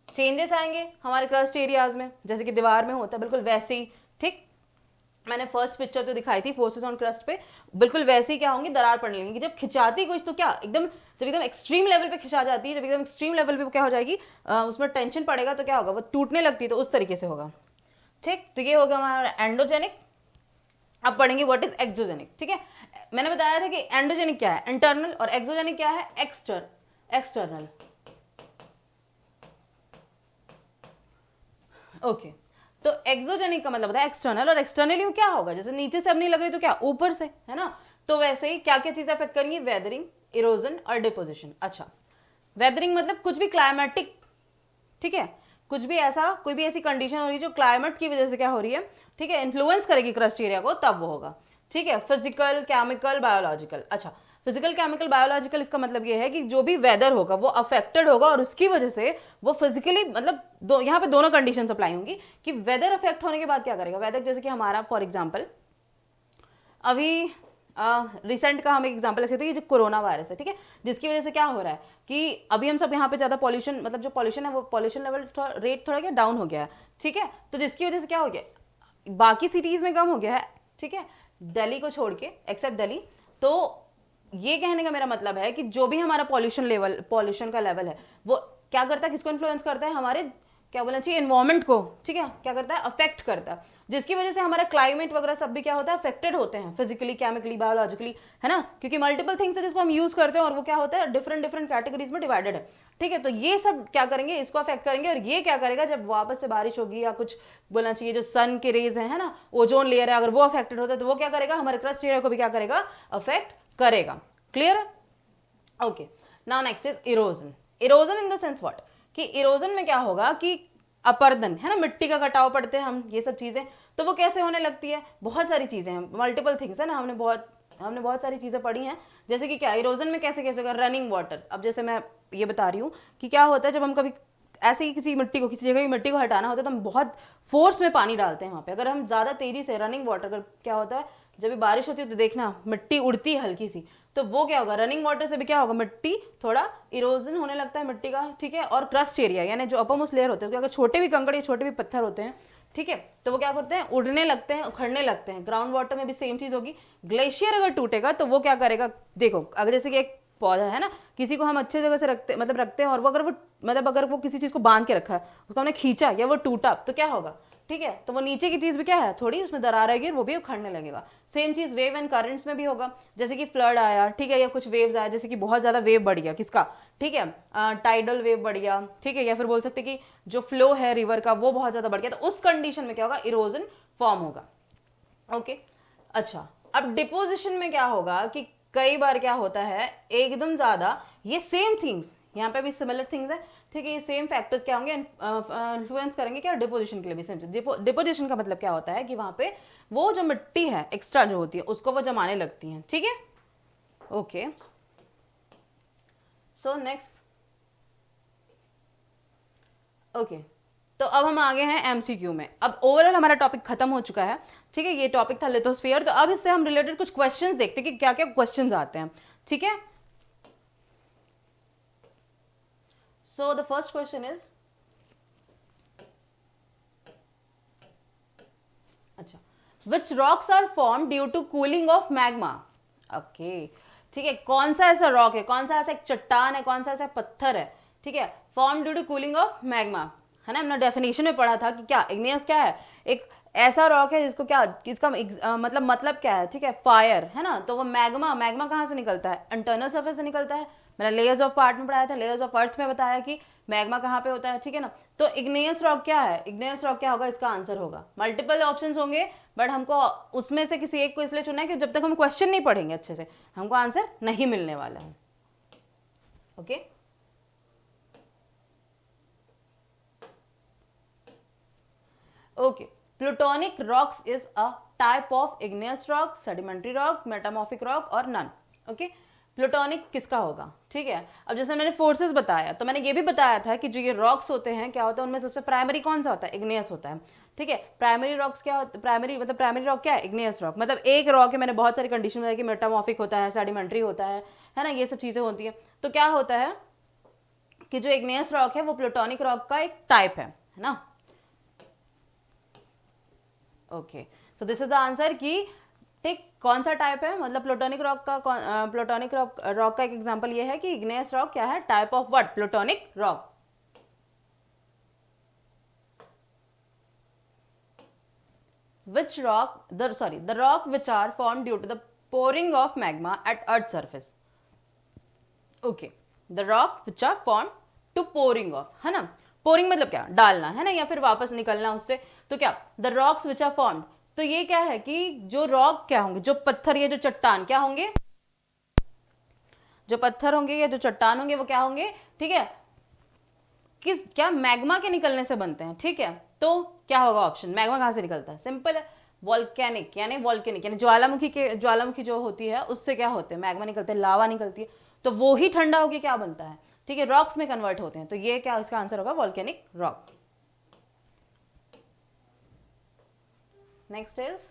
चेंजेस आएंगे हमारे क्रस्ट एरियाज में, जैसे कि दीवार में होता है, बिल्कुल वैसे ही, ठीक। मैंने फर्स्ट पिक्चर तो दिखाई थी फोर्सेस ऑन क्रस्ट पे, बिल्कुल वैसे ही क्या होंगी, दरार पड़ने लगेगी, जब खिंचाती कुछ तो क्या एकदम, जब एकदम एक्सट्रीम लेवल पे खिंचा जाती है, जब एकदम एक्सट्रीम लेवल पे क्या हो जाएगी, उसमें टेंशन पड़ेगा तो क्या होगा, वो टूटने लगती है, तो उस तरीके से होगा, ठीक। तो ये होगा हमारा एंडोजेनिक। अब पढ़ेंगे व्हाट इज एक्सोजेनिक, ठीक है, मैंने बताया था कि एंडोजेनिक क्या है, इंटरनल, और एक्सोजेनिक क्या है, एक्सटर्नल, ओके। तो एक्सोजेनिक का मतलब होता है एक्सटर्नल, और एक्सटर्नली क्या होगा, जैसे नीचे से अब नहीं लग रही तो क्या ऊपर से, है ना, तो वैसे ही क्या क्या चीजें अफेक्ट करेंगी, वेदरिंग, इरोजन और डिपोजिशन। अच्छा वेदरिंग मतलब कुछ भी क्लाइमेटिक, ठीक है, कुछ भी ऐसा, कोई भी ऐसी कंडीशन हो रही है जो क्लाइमेट की वजह से क्या हो रही है, ठीक है, इन्फ्लुएंस करेगी क्रस्ट एरिया को, तब वो होगा, ठीक है, फिजिकल, केमिकल, बायोलॉजिकल। अच्छा फिजिकल, केमिकल, बायोलॉजिकल, इसका मतलब ये है कि जो भी वेदर होगा वो अफेक्टेड होगा, और उसकी वजह से वो फिजिकली, मतलब यहाँ पे दोनों कंडीशन अप्लाई होंगी कि वेदर अफेक्ट होने के बाद क्या करेगा, वेदर जैसे कि हमारा फॉर एग्जाम्पल अभी रिसेंट का हम एक एग्जांपल ले सकते हैं, जो कोरोना वायरस है, ठीक है, जिसकी वजह से क्या हो रहा है कि अभी हम सब यहाँ पे ज़्यादा पॉल्यूशन, मतलब जो पॉल्यूशन है वो पॉल्यूशन लेवल रेट थोड़ा क्या डाउन हो गया है, ठीक है, तो जिसकी वजह से क्या हो गया, बाकी सिटीज़ में कम हो गया है, ठीक है, दिल्ली को छोड़ के, एक्सेप्ट दिल्ली। तो ये कहने का मेरा मतलब है कि जो भी हमारा पॉल्यूशन का लेवल है वो क्या करता है, किसको इन्फ्लुएंस करता है, हमारे क्या बोलना चाहिए, एनवायरमेंट को, ठीक है, क्या करता है, अफेक्ट करता है, जिसकी वजह से हमारा क्लाइमेट वगैरह सब भी क्या होता है, अफेक्टेड होते हैं, फिजिकली, केमिकली, बायोलॉजिकली, है ना, क्योंकि मल्टीपल थिंग्स है जिसको हम यूज करते हैं, और वो क्या होता है, डिफरेंट कैटेगरीज में डिवाइडेड है, ठीक है। तो ये सब क्या करेंगे, इसको अफेक्ट करेंगे, और ये क्या करेगा, जब वापस से बारिश होगी या कुछ बोलना चाहिए, जो सन के रेज है ना, ओजोन लेयर है, अगर वो अफेक्टेड होता है तो वो क्या करेगा, हमारे क्रस्ट एरिया को भी क्या करेगा, अफेक्ट करेगा। क्लियर है, okay. Now next is erosion. Erosion in the sense what, कि इरोजन में क्या होगा कि अपरदन, है ना, मिट्टी का कटाव पड़ते हैं हम, ये सब चीजें, तो वो कैसे होने लगती है, बहुत सारी चीजें हैं, मल्टीपल थिंग्स है ना, हमने बहुत सारी चीजें पढ़ी हैं, जैसे कि क्या इरोजन में कैसे कैसे होगा, रनिंग वाटर। अब जैसे मैं ये बता रही हूँ कि क्या होता है जब हम कभी ऐसे ही किसी मिट्टी को, किसी जगह की मिट्टी को हटाना होता है तो हम बहुत फोर्स में पानी डालते हैं वहाँ पे। अगर हम ज़्यादा तेज़ी से रनिंग वाटर, अगर क्या होता है जब भी बारिश होती है तो देखना मिट्टी उड़ती है हल्की सी, तो वो क्या होगा, रनिंग वाटर से भी क्या होगा, मिट्टी थोड़ा इरोजन होने लगता है मिट्टी का, ठीक है। और क्रस्ट एरिया यानी जो अपरमोस्ट लेयर होते हैं, अगर छोटे भी कंकड़ या छोटे भी पत्थर होते हैं, ठीक है, तो वो क्या करते हैं, उड़ने लगते हैं, उखड़ने लगते हैं। ग्राउंड वाटर में भी सेम चीज़ होगी। ग्लेशियर अगर टूटेगा तो वो क्या करेगा, देखो अगर जैसे कि एक पौधा है ना, किसी को हम अच्छे जगह से रखते हैं, और वो अगर वो किसी चीज़ को बांध के रखा है, उसको हमने खींचा या वो टूटा तो क्या होगा, ठीक है, तो वो नीचे की चीज़ भी क्या है, थोड़ी उसमें दरार आएगी और वो भी उखड़ने लगेगा। Same cheese wave and currents में भी होगा। जैसे कि फ्लड आया, ठीक है, या कुछ वेव्स आया, जैसे कि बहुत ज़्यादा वेव बढ़ गया किसका, ठीक है, टाइडल वेव बढ़ गया, ठीक है, या फिर बोल सकते कि जो फ्लो है रिवर का वो बहुत ज़्यादा बढ़ गया, तो उस कंडीशन में क्या होगा, इरोजन फॉर्म होगा। ओके, अच्छा, अब डिपोजिशन में क्या होगा कि कई बार क्या होता है, एकदम ज़्यादा ये सेम थिंग्स, यहाँ पे भी सिमिलर थिंग्स है, ठीक है, ये सेम फैक्टर्स क्या होंगे, इन्फ्लुएंस करेंगे क्या, डिपोजिशन के लिए भी सेम चीज। डिपोजिशन का मतलब क्या होता है कि वहाँ पे वो जो मिट्टी है एक्स्ट्रा जो होती है उसको वो जमाने लगती है, ठीक है। ओके, सो नेक्स्ट, ओके, तो अब हम आ गए हैं एमसीक्यू में। अब ओवरऑल हमारा टॉपिक खत्म हो चुका है, ठीक है, ये टॉपिक था लिथोस्फीयर। तो अब इससे हम रिलेटेड कुछ क्वेश्चंस देखते हैं कि क्या क्या क्वेश्चंस आते हैं, ठीक है। So the first question is, अच्छा, which rocks are form due to cooling of magma. Okay, ठीक है, कौन सा ऐसा रॉक है, कौन सा ऐसा एक चट्टान है, कौन सा ऐसा पत्थर है, ठीक है, form due to cooling of magma, है ना। हमने डेफिनेशन में पढ़ा था कि क्या इग्नियस क्या है, एक ऐसा रॉक है जिसको क्या, इसका मतलब क्या है, ठीक है, फायर, है ना। तो वो मैग्मा, मैग्मा कहाँ से निकलता है, इंटरनल सर्फेस से निकलता है। मैंने लेयर्स ऑफ पार्ट में पढ़ाया था, लेयर्स ऑफ अर्थ में बताया कि मैग्मा कहाँ पे होता है, ठीक है ना। तो इग्नियस रॉक क्या है, इग्नियस रॉक क्या होगा, इसका आंसर होगा, मल्टीपल ऑप्शंस होंगे, बट हमको उसमें से किसी एक को इसलिए चुना है कि जब तक हम क्वेश्चन नहीं पढ़ेंगे अच्छे से हमको आंसर नहीं मिलने वाला है। Okay, okay, plutonic rocks is a type of igneous rock, sedimentary rock, metamorphic rock और नन। ओके, प्लूटोनिक किसका होगा, ठीक है। अब जैसे मैंने फोर्सेस बताया तो मैंने ये भी बताया था कि जो ये रॉक्स होते हैं क्या होता है, उनमें सबसे प्राइमरी कौन सा होता है, इग्नियस होता है, ठीक है। प्राइमरी रॉक्स क्या होता है, प्राइमरी रॉक क्या है, इग्नियस रॉक। मतलब एक रॉक है, मैंने बहुत सारी कंडीशन बताई कि मेटामॉर्फिक होता है, सेडिमेंट्री होता है ना, ये सब चीजें होती है। तो क्या होता है कि जो इग्नियस रॉक है वो प्लूटोनिक रॉक का एक टाइप है ना। Okay, so this is the answer कि ठीक कौन सा टाइप है, मतलब प्लूटोनिक रॉक का, प्लूटोनिक रॉक का एक एग्जांपल ये है कि इग्नियस रॉक क्या है, type of what, plutonic rock. Which rock, the rock which are form due to the pouring of magma at earth surface. Okay, the rock which are form to pouring of, है ना, पोरिंग मतलब क्या, डालना, है ना, या फिर वापस निकलना उससे। तो क्या, the rocks which are formed, तो ये क्या है कि जो रॉक क्या होंगे, जो पत्थर या जो चट्टान क्या होंगे, जो पत्थर होंगे या जो चट्टान होंगे वो क्या होंगे, ठीक है, क्या मैग्मा के निकलने से बनते हैं, ठीक है। तो क्या होगा ऑप्शन, मैग्मा कहां से निकलता है, सिंपल है, वॉल्केनिक यानी ज्वालामुखी जो होती है उससे क्या होते हैं, मैग्मा निकलते हैं, लावा निकलती है, तो वो ही ठंडा होकर क्या बनता है, ठीक है, रॉक्स में कन्वर्ट होते हैं। तो ये क्या, इसका आंसर होगा वॉल्केनिक रॉक। नेक्स्ट इज,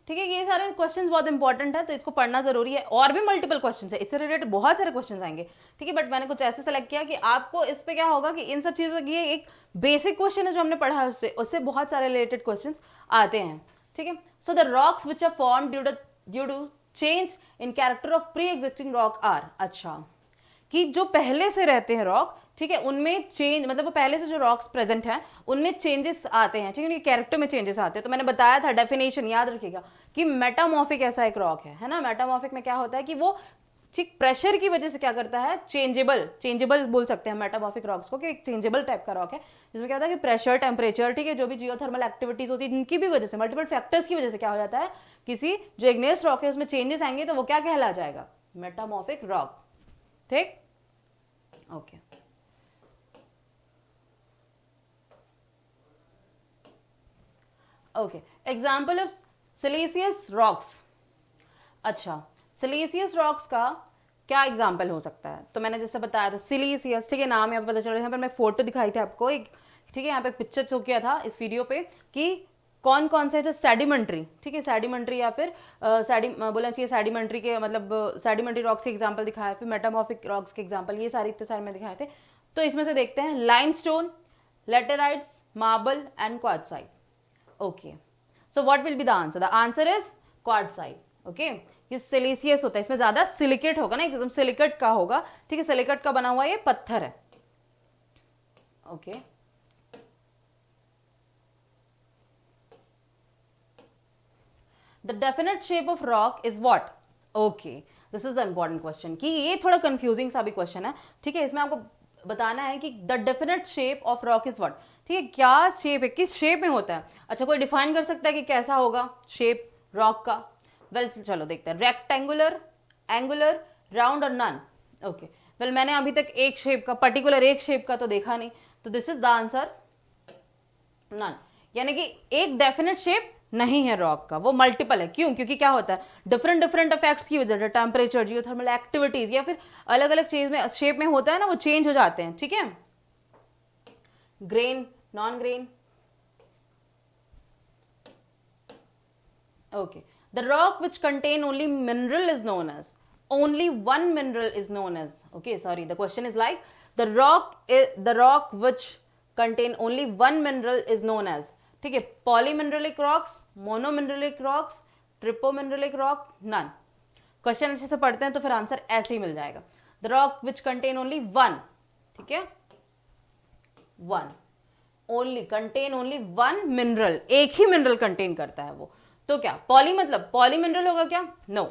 ठीक है, ये सारे क्वेश्चंस बहुत इंपॉर्टेंट है तो इसको पढ़ना जरूरी है। और भी मल्टीपल क्वेश्चंस है, इससे रिलेटेड बहुत सारे क्वेश्चंस आएंगे, ठीक है, बट मैंने कुछ ऐसे सेलेक्ट किया कि आपको इस पे क्या होगा कि इन सब चीजों की एक बेसिक क्वेश्चन है जो हमने पढ़ा है उससे बहुत सारे रिलेटेड क्वेश्चंस आते हैं, ठीक है। So the rocks which are form due to change in character of pre existing rock are, अच्छा, कि जो पहले से रहते हैं रॉक, ठीक है, उनमें चेंज, मतलब वो पहले से जो रॉक्स प्रेजेंट हैं उनमें चेंजेस आते हैं, ठीक है, कैरेक्टर में चेंजेस आते हैं। तो मैंने बताया था डेफिनेशन याद रखिएगा कि मेटामॉर्फिक ऐसा एक रॉक है ना। मेटामॉर्फिक में क्या होता है कि वो ठीक प्रेशर की वजह से क्या करता है, चेंजेबल बोल सकते हैं मेटामॉर्फिक रॉक्स को, कि एक चेंजेबल टाइप का रॉक है जिसमें क्या होता है कि प्रेशर, टेम्परेचर, ठीक है, जो भी जियोथर्मल एक्टिविटीज होती है जिनकी भी वजह से, मल्टीपल फैक्टर्स की वजह से क्या हो जाता है, किसी जो इग्नियस रॉक है उसमें चेंजेस आएंगे तो वो क्या कहला जाएगा, मेटामॉर्फिक रॉक, ठीक। Okay, okay, example of siliceous rocks. अच्छा, सिलिशियस रॉक्स का क्या एग्जाम्पल हो सकता है? तो मैंने जैसे बताया था सिलीसियस, ठीक है, नाम यहाँ पे पता चल रहा है। यहाँ पर मैं फोटो दिखाई थी आपको एक, ठीक है, यहाँ पे एक पिक्चर शो किया था इस वीडियो पे कि कौन कौन से जो सेडिमेंट्री, ठीक है, सेडिमेंट्री या फिर बोलना चाहिए सेडिमेंट्री के मतलब सेडिमेंट्री रॉक्स के एग्जाम्पल दिखाया, फिर मेटामॉर्फिक रॉक्स के एग्जाम्पल, ये सारे इतने सारे में दिखाए थे। तो इसमें से देखते हैं limestone, laterites, marble and quartzite. Okay, so what will be the answer? The answer is quartzite. Okay, ये सिलिसियस होता है, इसमें ज्यादा सिलिकेट होगा ना, एकदम सिलिकेट का होगा, ठीक है, सिलिकेट का बना हुआ ये पत्थर है। Okay, the definite shape of rock is what? Okay, this is the important question, कि ये थोड़ा कंफ्यूजिंग सा भी क्वेश्चन है, ठीक है। इसमें आपको बताना है कि the definite shape of rock is what, ठीक है, क्या शेप है, किस शेप में होता है। अच्छा, कोई डिफाइन कर सकता है कि कैसा होगा शेप रॉक का? वेल, चलो देखते हैं, रेक्टेंगुलर, एंगुलर, राउंड और नन। ओके, वेल मैंने अभी तक एक शेप का, पर्टिकुलर एक शेप का तो देखा नहीं, तो this is the answer none, यानी कि एक डेफिनेट शेप नहीं है रॉक का, वो मल्टीपल है। क्यों? क्योंकि क्या होता है, डिफरेंट डिफरेंट इफेक्ट्स की वजह से, टेम्परेचर, जियोथर्मल एक्टिविटीज या फिर अलग अलग चीज में शेप में होता है ना, वो चेंज हो जाते हैं, ठीक है। Grain, non grain. Okay, the rock which contain only mineral is known as, only one mineral is known as, okay, sorry, the question is like the rock which contain only one mineral is known as, ठीक है, polymineralic rocks, monomineralic rocks, tripomineralic rock, none. Question अच्छे से पढ़ते हैं तो फिर आंसर ऐसे ही मिल जाएगा। The rock which contain only one, ठीक है, one, only contain only one mineral, एक ही मिनरल कंटेन करता है वो, तो क्या पॉली मतलब पॉली मिनरल होगा क्या? No,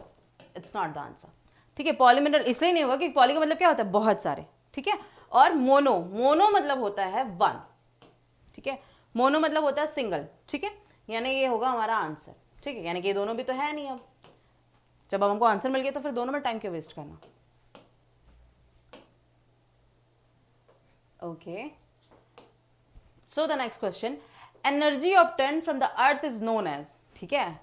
it's not the answer, ठीक है। पॉली मिनरल इसलिए नहीं होगा कि पॉली का मतलब क्या होता है, बहुत सारे, ठीक है, और मोनो, मोनो मतलब होता है वन, ठीक है, मोनो मतलब होता है सिंगल, ठीक है, यानी ये होगा हमारा आंसर, ठीक है, यानी कि ये दोनों भी तो है नहीं। अब जब हमको आंसर मिल गया तो फिर दोनों में टाइम क्यों वेस्ट करना। Okay, so the next question, energy obtain from the earth is known as, ठीक है,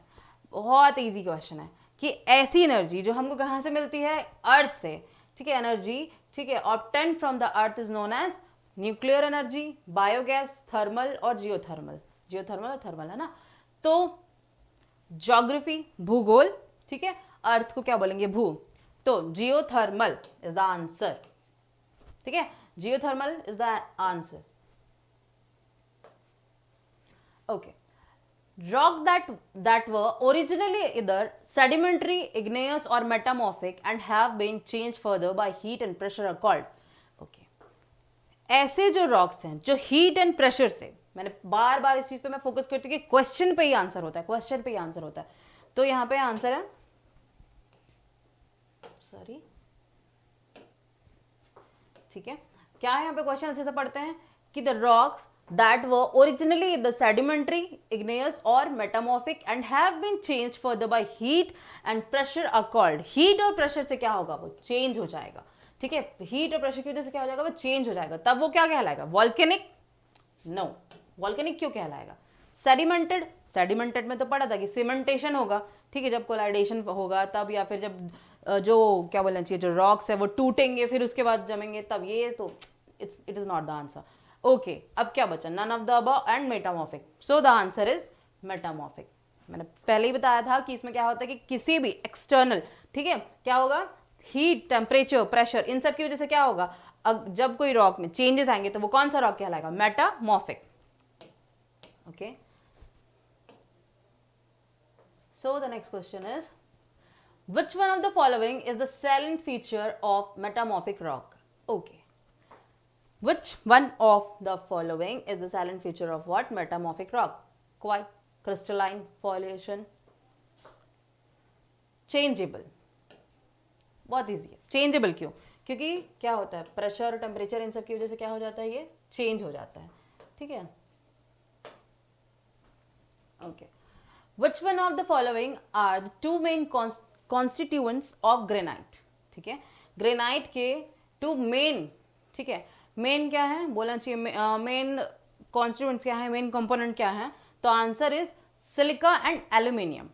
बहुत इजी क्वेश्चन है कि ऐसी एनर्जी जो हमको कहां से मिलती है, अर्थ से, ठीक है, एनर्जी, ठीक है, obtain from the earth is known as nuclear energy, biogas, thermal और जियोथर्मल, जियोथर्मल और थर्मल है ना। तो ज्योग्राफी, भूगोल, ठीक है, अर्थ को क्या बोलेंगे, भू, तो जियोथर्मल इज द आंसर, ठीक है, geothermal is the answer. Okay, rock that were originally either sedimentary, igneous or metamorphic and have been changed further by heat and pressure are called, okay, ऐसे जो रॉक्स हैं जो हीट एंड प्रेशर से, मैंने बार बार इस चीज पे मैं फोकस करती हूँ कि क्वेश्चन पे ही आंसर होता है, क्वेश्चन पे ही आंसर होता है, तो यहाँ पे आंसर है, सॉरी, ठीक है, क्या है यहाँ पे क्वेश्चन अच्छे से पढ़ते हैं कि the rocks that were originally the sedimentary, igneous or metamorphic and have been changed further by heat and pressure are called, heat और pressure से क्या होगा, वो चेंज हो जाएगा, ठीक है, हीट और प्रेशर की वजह से क्या हो जाएगा, वो चेंज हो जाएगा, तब वो क्या कहलाएगा, वॉल्केनिक, नो, वॉल्केनिक क्यों कहलाएगा, सेडिमेंटेड, सेडिमेंटेड में तो पढ़ा था कि सीमेंटेशन होगा, ठीक है, जब कोलाइडेशन होगा तब, या फिर जब जो क्या बोलना चाहिए, जो रॉक्स है वो टूटेंगे फिर उसके बाद जमेंगे तब, ये तो it is not the answer. Okay, अब क्या बचा, none of the above and metamorphic, so the answer is metamorphic. मैंने पहले ही बताया था कि इसमें क्या होता है कि किसी भी एक्सटर्नल, ठीक है, क्या होगा, हीट, टेम्परेचर, प्रेशर, इन सब की वजह से क्या होगा, जब कोई रॉक में चेंजेस आएंगे तो वो कौन सा रॉक कहलाएगा, metamorphic. Okay, so the next question is which one of the following is the salient feature of metamorphic rock? Okay, which one of the following is the salient feature of what, metamorphic rock? Quiet, crystalline, foliation, changeable, बहुत इजी है, चेंजेबल क्यों, क्योंकि क्या होता है, प्रेशर, टेम्परेचर, इन सब की वजह से क्या हो जाता है, ये चेंज हो जाता है, ठीक है। Okay, which one of the following are the two main constituents of granite, ठीक है, ग्रेनाइट के टू मेन, ठीक है, मेन क्या है बोलना चाहिए, मेन कॉन्स्टिट्यूएंट्स क्या है, मेन कंपोनेंट क्या है, तो answer is silica and aluminium,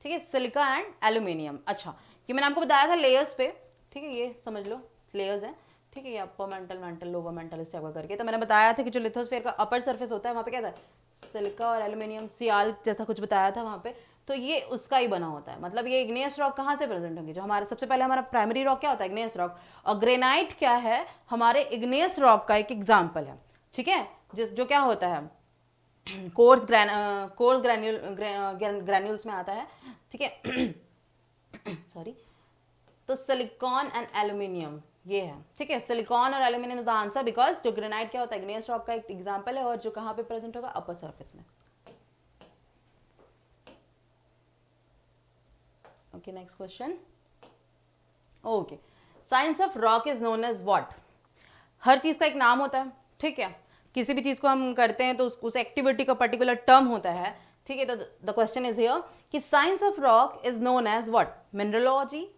ठीक है, सिलिका एंड एल्यूमिनियम। अच्छा, कि मैंने आपको बताया था लेयर्स पे, ठीक है, ये समझ लो लेयर्स हैं, ठीक है, ये upper mantle, mental, lower mental, इस टाइप का करके। तो मैंने बताया था कि जो लिथोस्फीयर का अपर सरफेस होता है वहाँ पे क्या था, सिलिका और एल्यूमिनियम, सियाल जैसा कुछ बताया था वहाँ पे, तो ये उसका ही बना होता है। मतलब ये इग्नियस रॉक कहाँ से प्रेजेंट होंगे, जो हमारे सबसे पहले हमारा प्राइमरी रॉक क्या होता है, इग्नियस रॉक, और ग्रेनाइट क्या है, हमारे इग्नियस रॉक का एक एग्जाम्पल है, ठीक है, जो क्या होता है, कोर्स ग्रैन्यूल्स में आता है, ठीक है, सॉरी। तो सिलिकॉन एंड एल्यूमिनियम ये है, ठीक है, सिलिकॉन और aluminium is the answer, because जो ग्रेनाइट क्या होता है, इग्नियस रॉक का एक एग्जांपल है, और जो कहाँ पे प्रेजेंट होगा, अपर सरफेस में। Okay, next question. Okay, science of rock is known as what. हर चीज का एक नाम होता है, ठीक है, किसी भी चीज को हम करते हैं तो उस एक्टिविटी का पर्टिकुलर टर्म होता है, ठीक है। तो द क्वेश्चन इज हियर कि science of rock is known as what, mineralogy,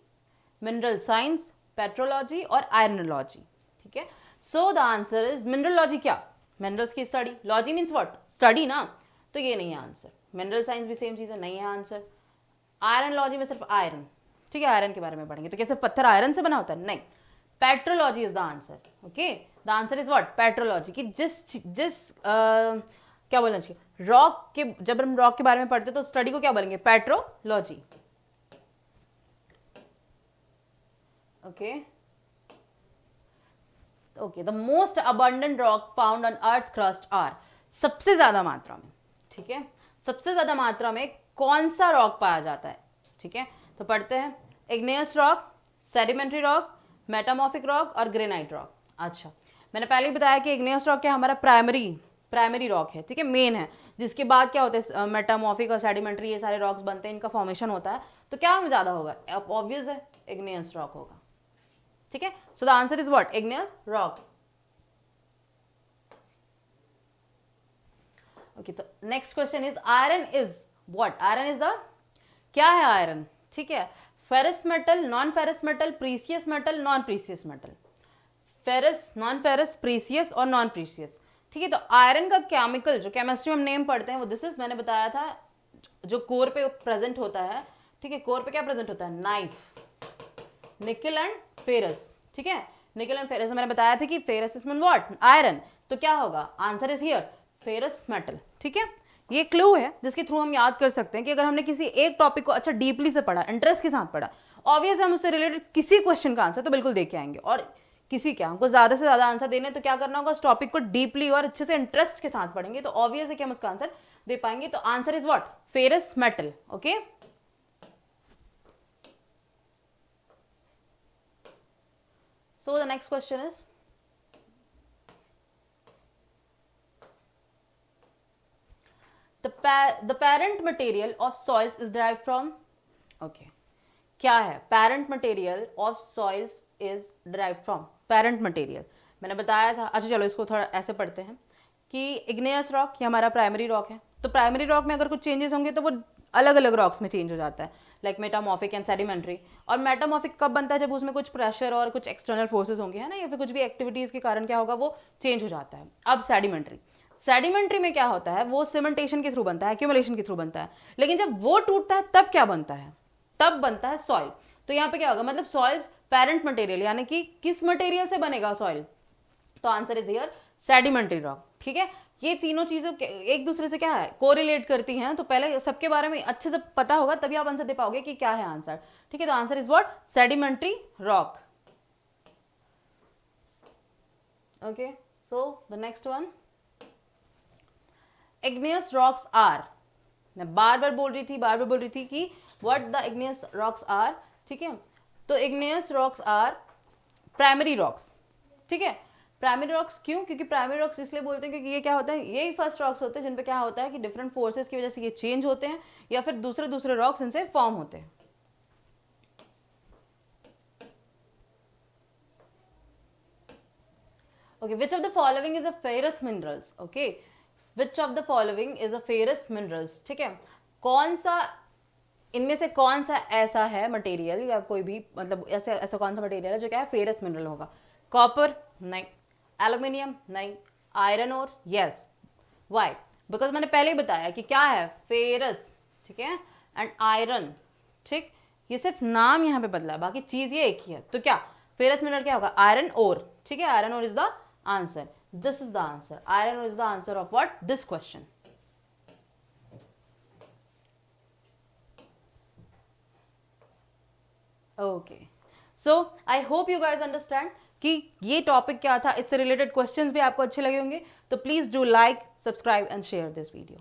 mineral science, petrology और आयरनोलॉजी, ठीक है। So the answer is mineralogy, क्या, मिनरल्स की study, logy means what, study ना, तो ये नहीं है आंसर। मिनरल साइंस भी सेम चीज है, नहीं है आंसर। आयरनोलॉजी में सिर्फ आयरन, ठीक है, आयरन के बारे में पढ़ेंगे, तो क्या सिर्फ पत्थर आयरन से बना होता है, नहीं। Petrology is the answer, okay, the answer is what, petrology, कि जिस क्या बोलना चाहिए, रॉक के, जब हम रॉक के बारे में पढ़ते हैं तो स्टडी को क्या बोलेंगे, petrology, okay. Okay, the most abundant rock found on earth crust are, सबसे ज्यादा मात्रा में, ठीक है, सबसे ज्यादा मात्रा में कौन सा रॉक पाया जाता है, ठीक है। तो पढ़ते हैं, igneous rock, sedimentary rock, metamorphic rock और ग्रेनाइट रॉक। अच्छा, मैंने पहले ही बताया कि इग्नियस रॉक क्या हमारा प्राइमरी रॉक है, ठीक है, मेन है, जिसके बाद क्या होता है, मेटामॉर्फिक और सेडिमेंट्री, ये सारे रॉक्स बनते हैं, इनका फॉर्मेशन होता है, तो क्या ज्यादा होगा, ऑब्वियस है, इग्नियस रॉक होगा, ठीक है। So the answer is what, igneous rock. Okay, तो next question is iron is what, iron is a, क्या है आयरन, ठीक है, ferrous metal, non ferrous metal, precious metal, non precious metal, ferrous, non ferrous, precious और नॉन प्रीसियस, ठीक है। तो आयरन का केमिकल, जो केमिस्ट्री में हम नेम पढ़ते हैं वो दिस इज, मैंने बताया था, जो कोर पे प्रेजेंट होता है, ठीक है, कोर पे क्या प्रेजेंट होता है, नाइफ, निकल एंड फेरस, ठीक है, निकल एंड फेरस, मैंने बताया था कि ferrous is mean what, iron, तो क्या होगा, answer is here ferrous metal, ठीक है। ये क्लू है जिसके थ्रू हम याद कर सकते हैं कि अगर हमने किसी एक टॉपिक को अच्छा डीपली से पढ़ा, इंटरेस्ट के साथ पढ़ा, ऑब्वियस हम उससे रिलेटेड किसी क्वेश्चन का आंसर तो बिल्कुल दे के आएंगे, और किसी क्या हमको ज्यादा से ज्यादा आंसर देने, तो क्या करना होगा, उस टॉपिक को डीपली और अच्छे से इंटरेस्ट के साथ पढ़ेंगे, तो ऑब्वियस है कि हम उसका आंसर दे पाएंगे। तो answer is what, ferrous metal, okay. So the next question is, the parent material of soils is derived from, okay, क्या है, parent material of soils is derived from, parent material मैंने बताया था। अच्छा चलो इसको थोड़ा ऐसे पढ़ते हैं कि इग्नियस रॉक ये हमारा प्राइमरी रॉक है, तो प्राइमरी रॉक में अगर कुछ चेंजेस होंगे तो वो अलग अलग रॉक्स में चेंज हो जाता है, लाइक मेटामॉर्फिक एंड सेडिमेंट्री। और मेटामॉर्फिक कब बनता है, जब उसमें कुछ प्रेशर और कुछ एक्सटर्नल फोर्सेस होंगे, है ना, या फिर कुछ भी एक्टिविटीज के कारण क्या होगा, वो चेंज हो जाता है। अब सेडिमेंट्री में क्या होता है, वो सिमेंटेशन के थ्रू बनता है, एक्यूमुलेशन के थ्रू बनता है, लेकिन जब वो टूटता है तब क्या बनता है, तब बनता है सॉइल। तो यहाँ पे क्या होगा, मतलब सॉइल्स पेरेंट मटेरियल, यानी कि किस मटेरियल से बनेगा सॉइल, तो answer is here sedimentary rock, ठीक है। ये तीनों चीजों एक दूसरे से क्या है, कोरिलेट करती हैं, तो पहले सबके बारे में अच्छे से पता होगा तभी आप आंसर दे पाओगे कि क्या है आंसर, ठीक है। तो answer is what, sedimentary rock, okay. So the next one, igneous rocks are, मैं बार बार बोल रही थी कि what the igneous rocks are, ठीक है। तो igneous rocks are primary rocks, ठीक है। प्राइमरी रॉक्स क्यों, क्योंकि प्राइमरी रॉक्स इसलिए बोलते हैं क्योंकि ये क्या होता है, यही फर्स्ट रॉक्स होते हैं जिन पे क्या होता है कि डिफरेंट फोर्सेस की वजह से ये चेंज होते हैं, या फिर दूसरे रॉक्स इनसे फॉर्म होते हैं। Okay, which of the following is a ferrous minerals, okay, which of the following is a ferrous minerals, ठीक है। कौन सा इनमें से कौन सा ऐसा है मटेरियल, या कोई भी मतलब ऐसा कौन सा मटेरियल है जो क्या है फेरस मिनरल होगा, कॉपर नहीं, एल्यूमिनियम नहीं, आयरन और यस, वाई, बिकॉज मैंने पहले ही बताया कि क्या है फेरस, ठीक है, एंड आयरन, ठीक, ये सिर्फ नाम यहाँ पे बदला है, बाकी चीज ये एक ही है। तो क्या फेरस मिनरल क्या होगा, आयरन ओर, ठीक है, iron ore is the answer, this is the answer, iron ore is the answer of what, this question. Okay, so I hope you guys understand कि ये टॉपिक क्या था, इससे रिलेटेड क्वेश्चंस भी आपको अच्छे लगे होंगे। तो please do like, subscribe and share this video.